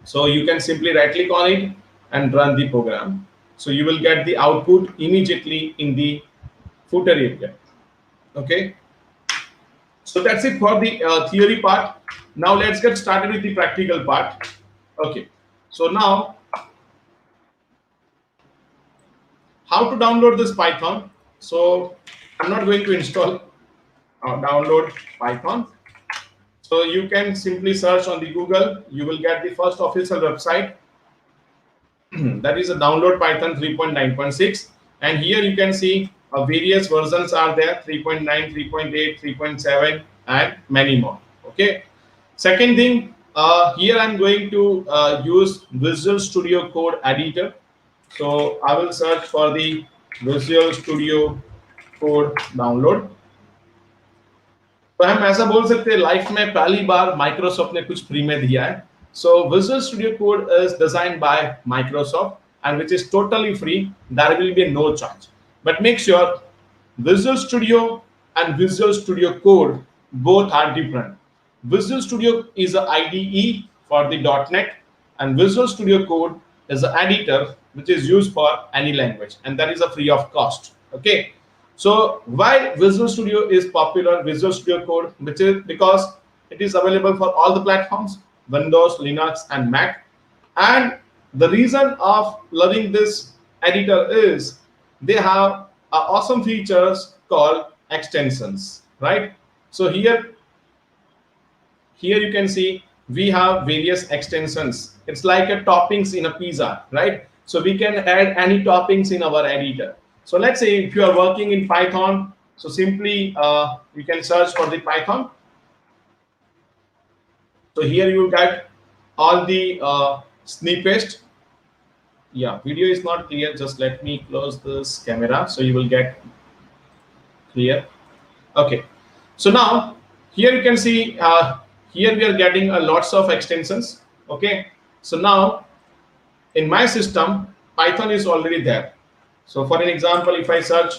So you can simply right click on it and run the program. So you will get the output immediately in the footer area. Okay. So that's it for the theory part. Now let's get started with the practical part. Okay. So now, how to download this Python? So I'm not going to install download Python. So you can simply search on the Google. You will get the first official website. That is a download Python 3.9.6, and here you can see various versions are there: 3.9, 3.8, 3.7, and many more. Okay. Second thing, here I'm going to use Visual Studio Code editor. So I will search for the Visual Studio Code download. तो हम ऐसा बोल सकते हैं life में पहली बार Microsoft ने कुछ फ्री में दिया है. So Visual Studio Code is designed by Microsoft and which is totally free. There will be no charge. But make sure Visual Studio and Visual Studio Code both are different. Visual Studio is an IDE for the .NET, and Visual Studio Code is an editor which is used for any language, and that is a free of cost. Okay. So why Visual Studio is popular, Visual Studio Code, which is because it is available for all the platforms, Windows, Linux, and Mac. And the reason of loving this editor is they have awesome features called extensions, right? So here you can see we have various extensions. It's like a toppings in a pizza, right? So we can add any toppings in our editor. So let's say if you are working in Python, so simply you can search for the Python. So here you get all the snippets. Yeah, video is not clear. Just let me close this camera so you will get clear. Okay. So now here you can see here we are getting lots of extensions. Okay. So now in my system, Python is already there. So for an example, if I search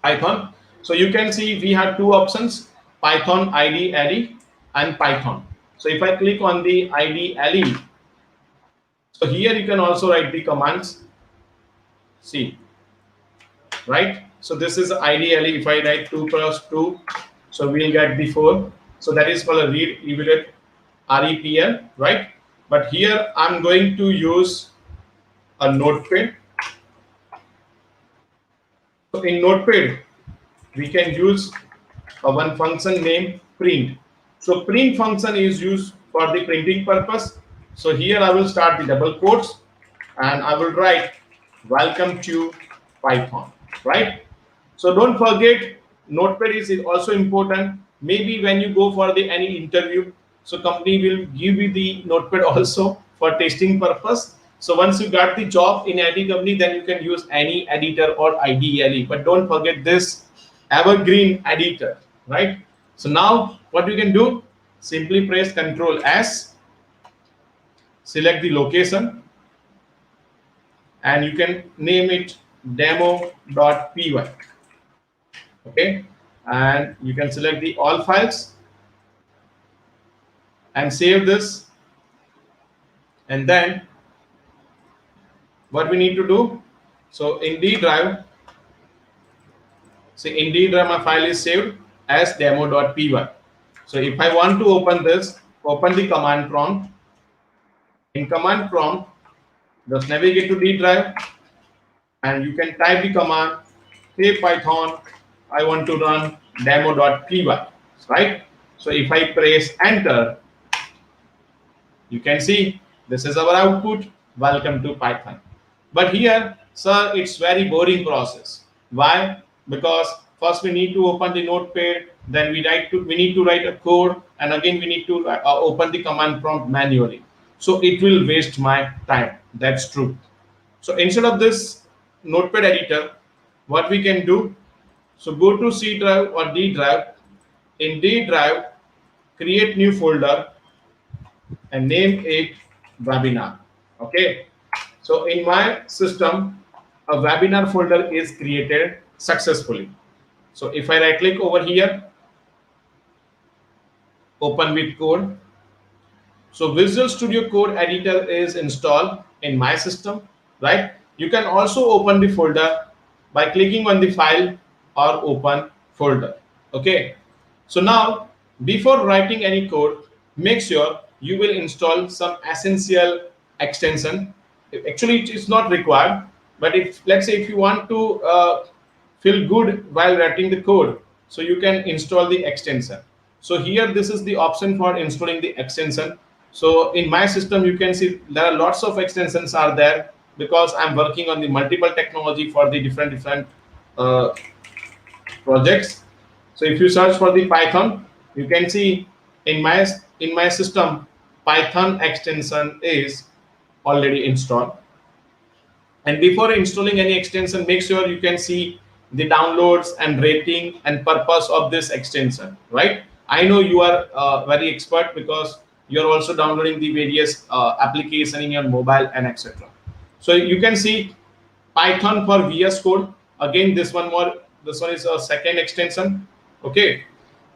Python, so you can see we have two options: Python IDE and Python. So if I click on the IDE, so here you can also write the commands. See, right? So this is IDE. If I write 2 + 2, so we'll get the 4. So that is called a read evaluate REPL, right? But here I'm going to use a notepad. So in notepad, we can use one function named print. So print function is used for the printing purpose. So here I will start the double quotes and I will write welcome to Python, right? So don't forget, notepad is also important. Maybe when you go for any interview, so company will give you the notepad also for testing purpose. So once you got the job in any company, then you can use any editor or IDLE. But don't forget this evergreen editor, right? So now what you can do, simply press Ctrl S, select the location, and you can name it demo.py. Okay, and you can select the all files and save this. And then what we need to do, so in D drive, see in D drive my file is saved as demo.py. So if I want to open this, open the command prompt. In command prompt, just navigate to D drive and you can type the command, hey Python, I want to run demo.py, right? So if I press enter, you can see this is our output. Welcome to Python. But here, sir, it's very boring process. Why? Because first we need to open the notepad, then we need to write a code, and again we need to open the command prompt manually. So it will waste my time. That's true. So instead of this notepad editor, what we can do? So go to C drive or D drive. In D drive, create new folder and name it webinar. Okay, so in my system a webinar folder is created successfully. So if I right click over here, open with code, so Visual Studio Code editor is installed in my system, right? You can also open the folder by clicking on the file or open folder. Okay, so now before writing any code, make sure you will install some essential extension. Actually it is not required, but if let's say if you want to feel good while writing the code, so you can install the extension. So here this is the option for installing the extension. So in my system you can see there are lots of extensions are there, because I'm working on the multiple technology for the different uh, projects. So if you search for the Python, you can see in my system Python extension is already installed. And before installing any extension, make sure you can see the downloads and rating and purpose of this extension, right? I know you are very expert because you're also downloading the various application in your mobile and etc. So you can see Python for VS Code. Again, this one is a second extension. Okay,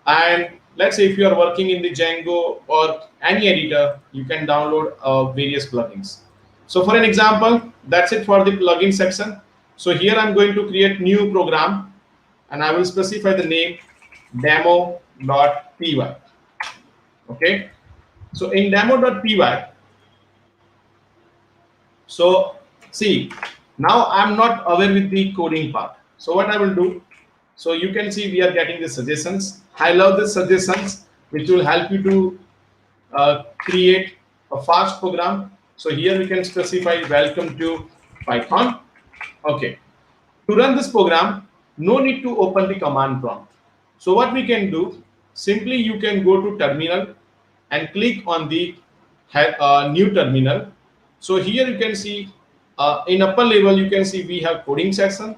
and let's say if you are working in the Django or any editor, you can download various plugins. So for an example, that's it for the plugin section. So here I'm going to create new program and I will specify the name demo.py. Okay, so in demo.py, so see, now I'm not aware with the coding part. So what I will do, so you can see we are getting the suggestions. I love the suggestions which will help you to create a fast program. So here we can specify welcome to Python. Okay, to run this program, no need to open the command prompt. So what we can do, simply you can go to terminal and click on the new terminal. So here you can see in upper level you can see we have coding section,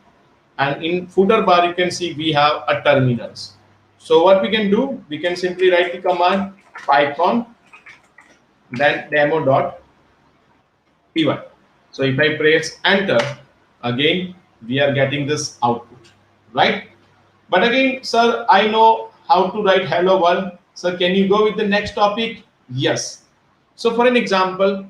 and in footer bar you can see we have a terminals. So what we can do, we can simply write the command Python then demo.py. So if I press enter, again we are getting this output, right? But again, sir, I know how to write hello world. So can you go with the next topic? Yes. So for an example,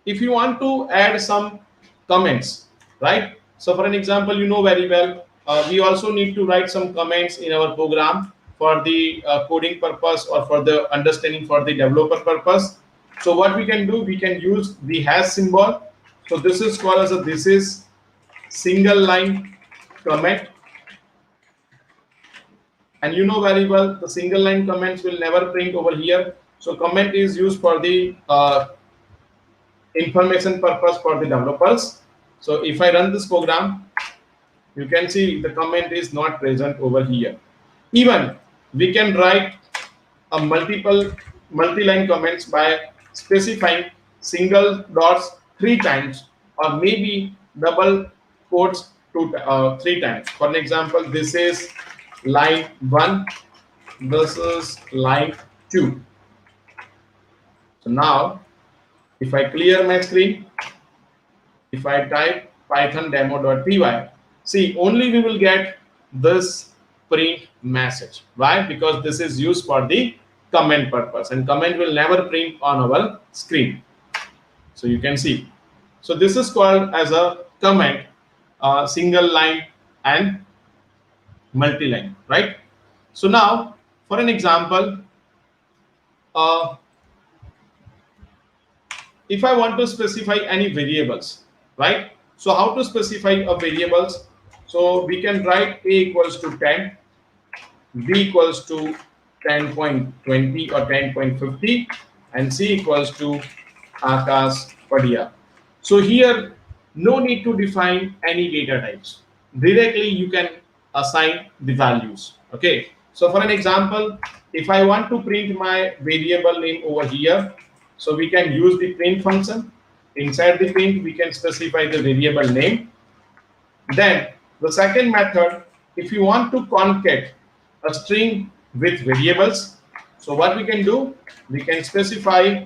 if you want to add some comments, right? So for an example, you know very well, we also need to write some comments in our program for the coding purpose or for the understanding for the developer purpose. So what we can do, we can use the hash symbol. So this is called as this is single line comment. And you know very well the single line comments will never print over here. So comment is used for the information purpose for the developers. So if I run this program, you can see the comment is not present over here. Even we can write a multi-line comments by specifying single dots 3 times, or maybe double quotes 3 times. For an example, this is line 1, this is line 2. So now if I clear my screen, if I type python demo.py, see, only we will get this print message. Why? Because this is used for the comment purpose, and comment will never print on our screen. So you can see. So this is called as a comment, single line and multi-line, right? So now, for an example, uh, if I want to specify any variables, right? So how to specify a variables? So we can write a equals to 10, b equals to 10.20 or 10.50, and c equals to Akash Padia. So here, no need to define any data types. Directly you can assign the values. Okay. So for an example, if I want to print my variable name over here, so we can use the print function. Inside the print, we can specify the variable name. Then the second method, if you want to concat a string with variables, so what we can do, we can specify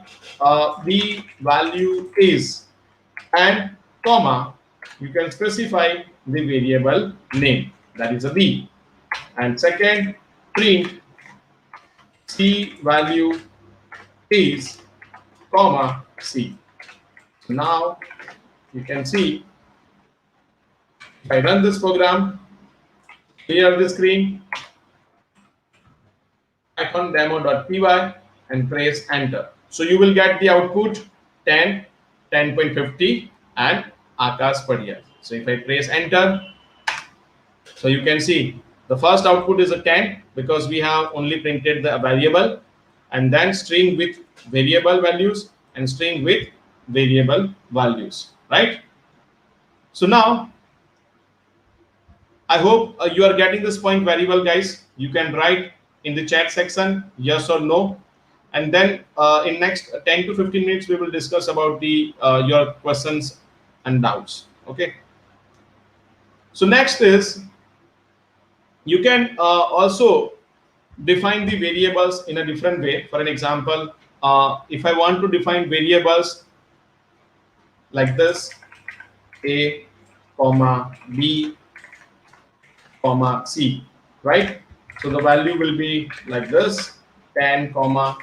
the value is, and comma, you can specify the variable name, that is a b, and second, print c value is, comma, c. So now you can see, if I run this program, clear the screen, python demo.py, and press enter. So you will get the output 10, 10.50, and Akash Padia. So if I press enter, so you can see the first output is a 10 because we have only printed the variable, and then string with variable values and string with variable values, right? So now I hope you are getting this point very well, guys. You can write in the chat section yes or no, and then in next 10 to 15 minutes we will discuss about the your questions and doubts. Okay. So next is, you can also define the variables in a different way. For an example, if I want to define variables like this, a comma b comma c, right? So the value will be like this, 10 comma.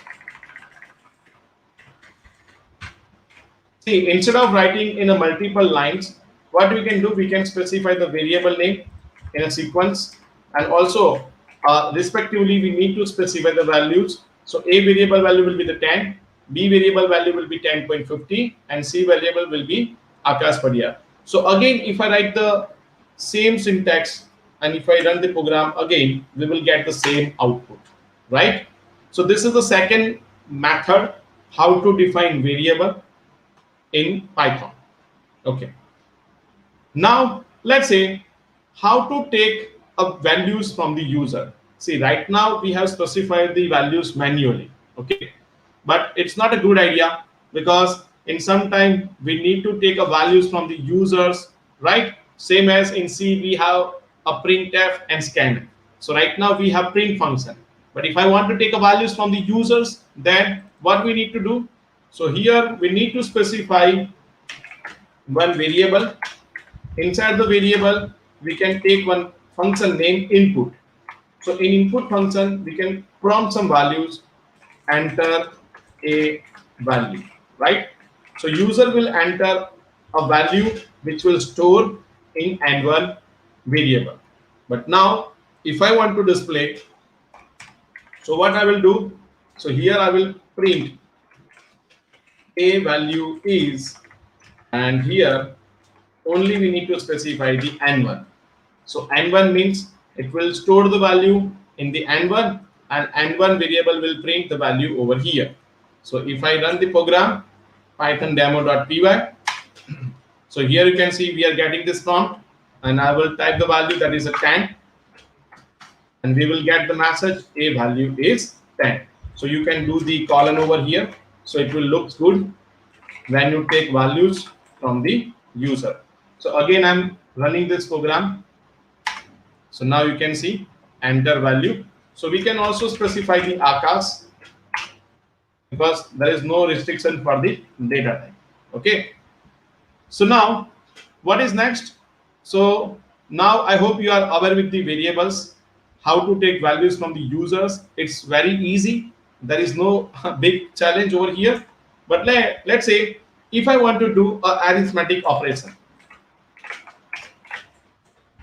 See, instead of writing in a multiple lines, what we can do, we can specify the variable name in a sequence, and also respectively we need to specify the values. So a variable value will be the 10, b variable value will be 10.50, and c variable will be Akash Padia. So again, if I write the same syntax and if I run the program again, we will get the same output, right? So this is the second method how to define variable in Python. Okay. Now let's say how to take values from the user. See, right now we have specified the values manually. Okay, but it's not a good idea, because in some time we need to take a values from the users, right? Same as in C we have a printf and scanf. So right now we have print function, but if I want to take a values from the users, then what we need to do? So here we need to specify one variable. Inside the variable we can take one function name input. So in input function we can prompt some values, enter a value, right? So user will enter a value which will store in n1 variable. But now if I want to display, so what I will do, so here I will print a value is, and here only we need to specify the n1. So n1 means it will store the value in the n1, and n1 variable will print the value over here. So if I run the program python demo.py, so here you can see we are getting this prompt, and I will type the value, that is a 10, and we will get the message a value is 10. So you can do the colon over here, so it will look good when you take values from the user. So again, I'm running this program. So now you can see enter value. So we can also specify the Akash because there is no restriction for the data type. Okay. So now what is next? So now I hope you are aware with the variables, how to take values from the users. It's very easy. There is no big challenge over here. But let's say if I want to do a arithmetic operation.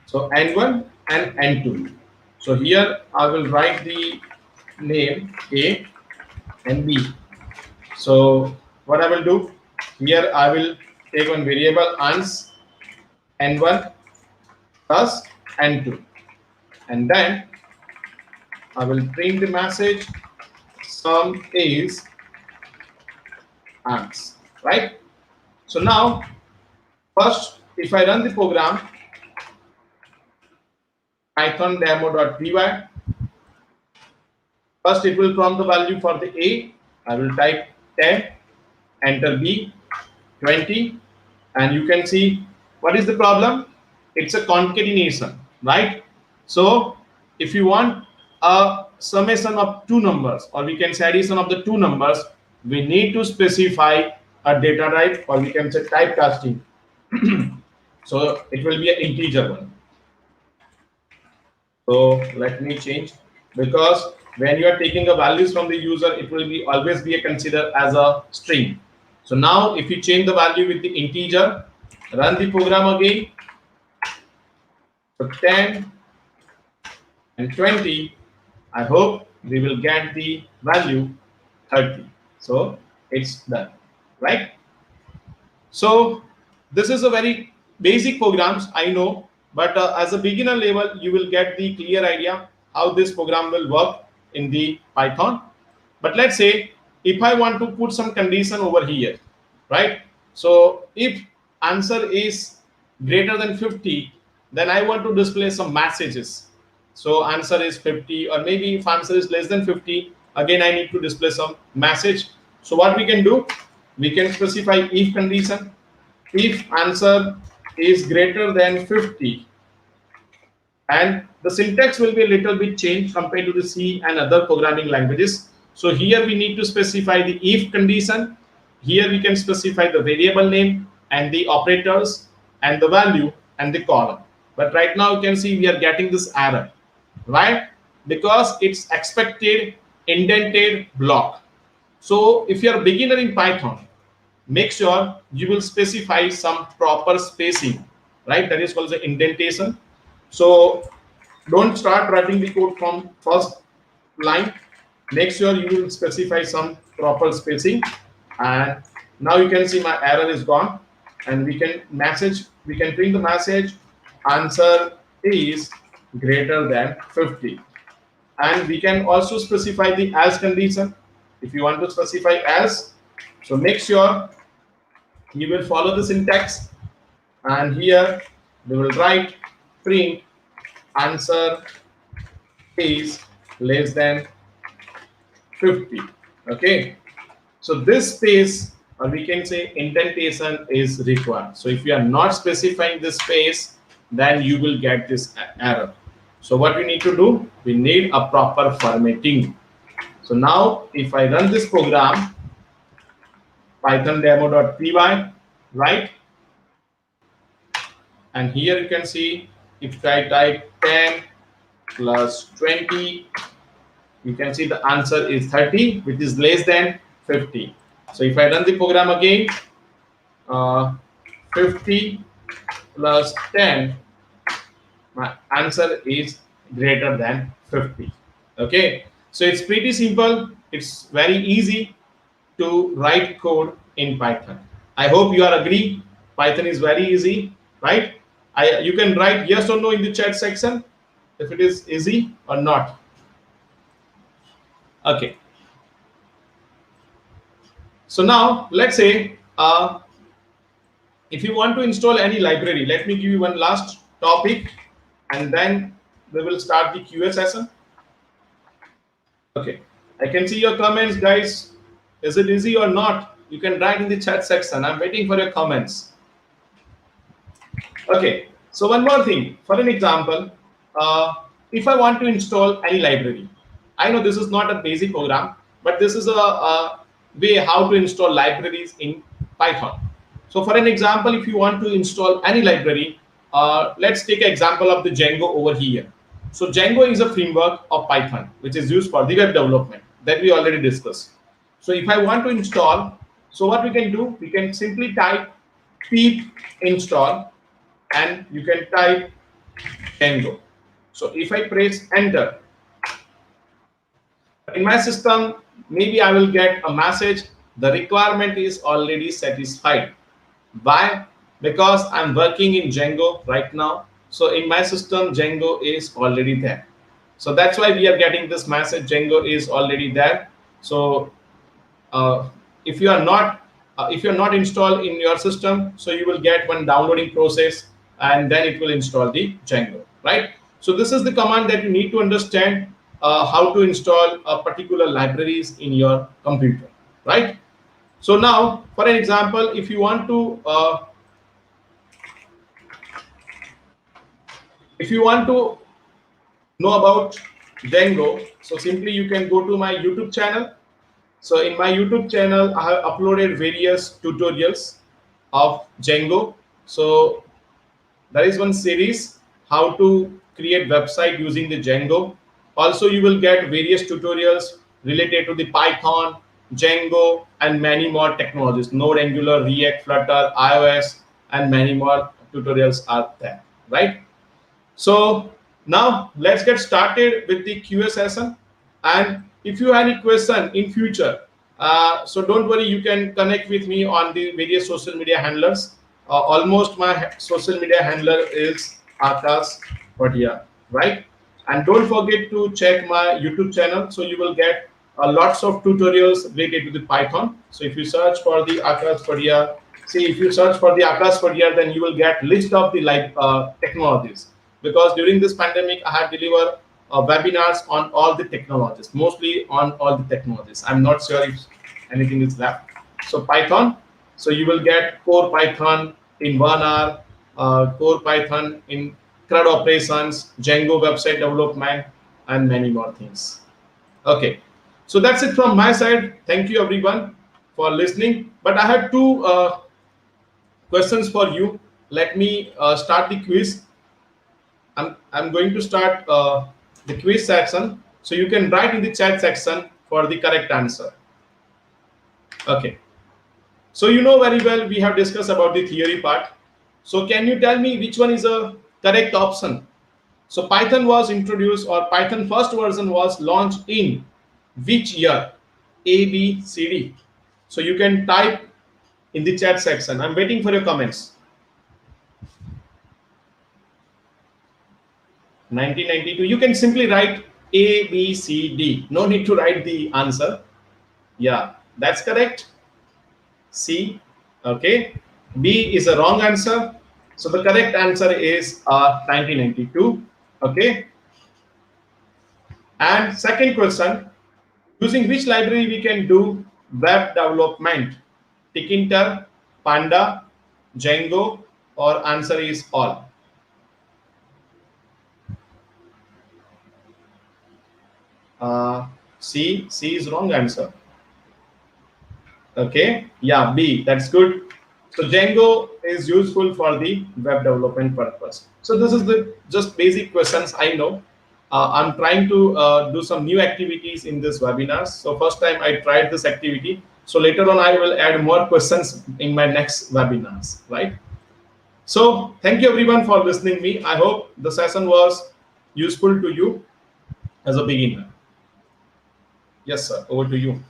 So N1 and N2. So here I will write the name A and B. So what I will do here, I will take one variable ans N1 plus N2, and then I will print the message sum is ans, right? So now first, if I run the program python demo.py, first it will prompt the value for the A. I will type 10, enter B, 20, and you can see what is the problem. It's a concatenation, right? So if you want a summation of two numbers, or we can say addition of the two numbers, we need to specify a data type, or we can say typecasting. So it will be an integer one. So let me change, because when you are taking a values from the user, it will be always be considered as a string. So now if you change the value with the integer, run the program again. So 10 and 20, I hope we will get the value 30. So it's done, right? So this is a very basic programs, I know, but as a beginner level, you will get the clear idea how this program will work in the Python. But let's say if I want to put some condition over here, right? So if answer is greater than 50, then I want to display some messages. So answer is 50, or maybe if answer is less than 50, again I need to display some message. So what we can do, we can specify if condition. If answer is greater than 50, and the syntax will be a little bit changed compared to the C and other programming languages. So here we need to specify the if condition. Here we can specify the variable name and the operators and the value and the column. But right now you can see we are getting this error, right? Because it's expected indented block. So if you are a beginner in Python, make sure you will specify some proper spacing, right? That is called the indentation. So don't start writing the code from first line. Make sure you will specify some proper spacing. And now you can see my error is gone, and we can print the message answer is greater than 50. And we can also specify the else condition. If you want to specify else, so make sure you will follow the syntax, and here we will write print answer is less than 50. Okay, so this space, or we can say indentation, is required. So if you are not specifying this space, then you will get this error. So what we need to do, we need a proper formatting. So now if I run this program python demo.py, right, and here you can see if I type 10 plus 20, you can see the answer is 30, which is less than 50. So if I run the program again, 50 plus 10, my answer is greater than 50. Okay, so it's pretty simple. It's very easy to write code in Python. I hope you are agree. Python is very easy, right? You can write yes or no in the chat section if it is easy or not. Okay. So now let's say if you want to install any library, let me give you one last topic, and then we will start the QA session. Okay, I can see your comments, guys. Is it easy or not? You can write in the chat section. I'm waiting for your comments. Okay, so one more thing. For an example, uh, if I want to install any library, I know this is not a basic program, but this is a way how to install libraries in Python. So for an example, if you want to install any library, let's take an example of the Django over here. So Django is a framework of Python, which is used for the web development that we already discussed. So if I want to install, so what we can do, we can simply type pip install and you can type Django. So if I press enter, in my system, maybe I will get a message, the requirement is already satisfied. Why? Because I'm working in Django right now. So in my system, Django is already there. So that's why we are getting this message, Django is already there. So uh, if you are not if you're not installed in your system, so you will get one downloading process and then it will install the Django, right? So this is the command that you need to understand, how to install particular libraries in your computer, right? So now for an example, if you want to know about Django, so simply you can go to my YouTube channel. So in my YouTube channel, I have uploaded various tutorials of Django. So there is one series how to create website using the Django. Also, you will get various tutorials related to the Python, Django, and many more technologies. Node, Angular, React, Flutter, iOS, and many more tutorials are there, right? So now let's get started with the QA session. And if you have any question in future, so don't worry, you can connect with me on the various social media handlers. Almost my social media handler is Akash Bhatia, right? And don't forget to check my YouTube channel. So you will get lots of tutorials related to the Python. So if you search for the Akash Bhatia, see if you search for the Akash Bhatia, then you will get list of the technologies, because during this pandemic I have delivered webinars on all the technologies, mostly on all the technologies. I'm not sure if anything is left. So Python, so you will get core Python in 1 hour, core Python in CRUD operations, Django website development, and many more things. Okay, so that's it from my side. Thank you everyone for listening. But I had two questions for you. Let me start the quiz. I'm going to start the quiz section. So you can write in the chat section for the correct answer. Okay. So you know very well we have discussed about the theory part. So can you tell me which one is a correct option? So Python was introduced, or Python first version was launched in which year? A, B, C, D. So you can type in the chat section. I'm waiting for your comments. 1992. You can simply write A, B, C, D. No need to write the answer. Yeah, that's correct. C. Okay. B is a wrong answer. So the correct answer is 1992. Okay. And second question, using which library we can do web development? Tkinter, Panda, Django, or answer is all. C is wrong answer. Okay, yeah, B, that's good. So Django is useful for the web development purpose. So this is the just basic questions I know. I'm trying to do some new activities in this webinars. So first time I tried this activity. So later on I will add more questions in my next webinars, right? So thank you everyone for listening me. I hope the session was useful to you as a beginner. Yes, sir, over to you.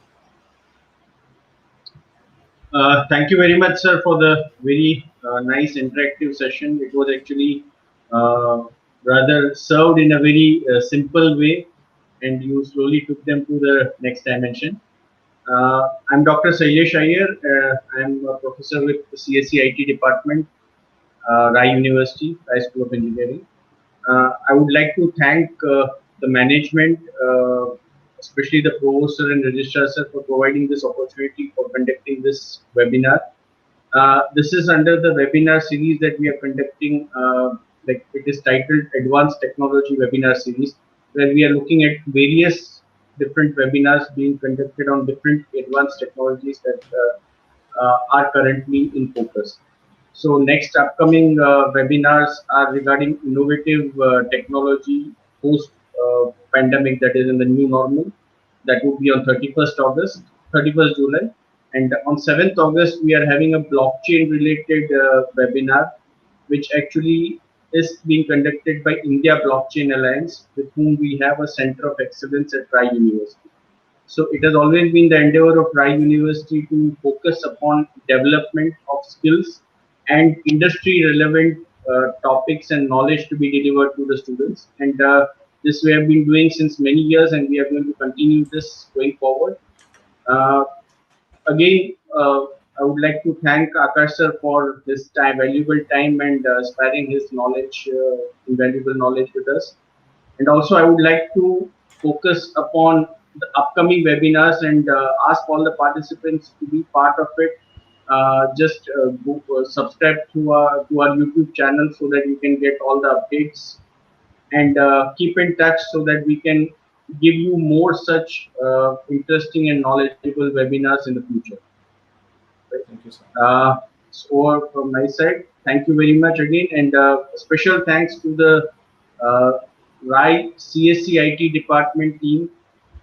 Thank you very much, sir, for the very nice interactive session. It was actually uh, rather served in a very simple way, and you slowly took them to the next dimension. I'm Dr. Sailesh Iyer. I'm a professor with the CSE IT department, Rai University, Rai School of Engineering. I would like to thank the management, especially the provost sir and registrar sir, for providing this opportunity for conducting this webinar. This is under the webinar series that we are conducting. Like it is titled Advanced Technology Webinar Series, where we are looking at various different webinars being conducted on different advanced technologies that are currently in focus. So next upcoming webinars are regarding innovative technology post pandemic, that is in the new normal. That would be on 31st August, 31st July. And on 7th August, we are having a blockchain related webinar, which actually is being conducted by India Blockchain Alliance, with whom we have a center of excellence at Rai University. So it has always been the endeavor of Rai University to focus upon development of skills and industry relevant topics and knowledge to be delivered to the students. And this we have been doing since many years, and we are going to continue this going forward. Uh, Again, I would like to thank Akash sir for his time, valuable time, and sparing his knowledge, invaluable knowledge with us. And also, I would like to focus upon the upcoming webinars and ask all the participants to be part of it. Just go, subscribe to our YouTube channel so that you can get all the updates, and keep in touch so that we can give you more such interesting and knowledgeable webinars in the future. Right? Thank you, sir. So from my side, thank you very much again, and special thanks to the uh, RAI CSCIT department team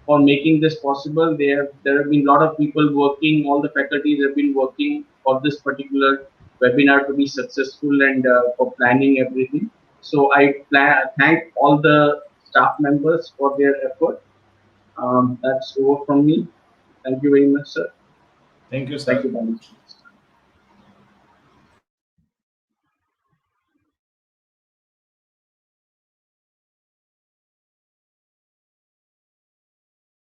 for making this possible. There have been a lot of people working. All the faculties have been working for this particular webinar to be successful, and for planning everything. So thank all the staff members for their effort. That's over from me. Thank you very much, sir. Thank you, Thank sir. you, Bani.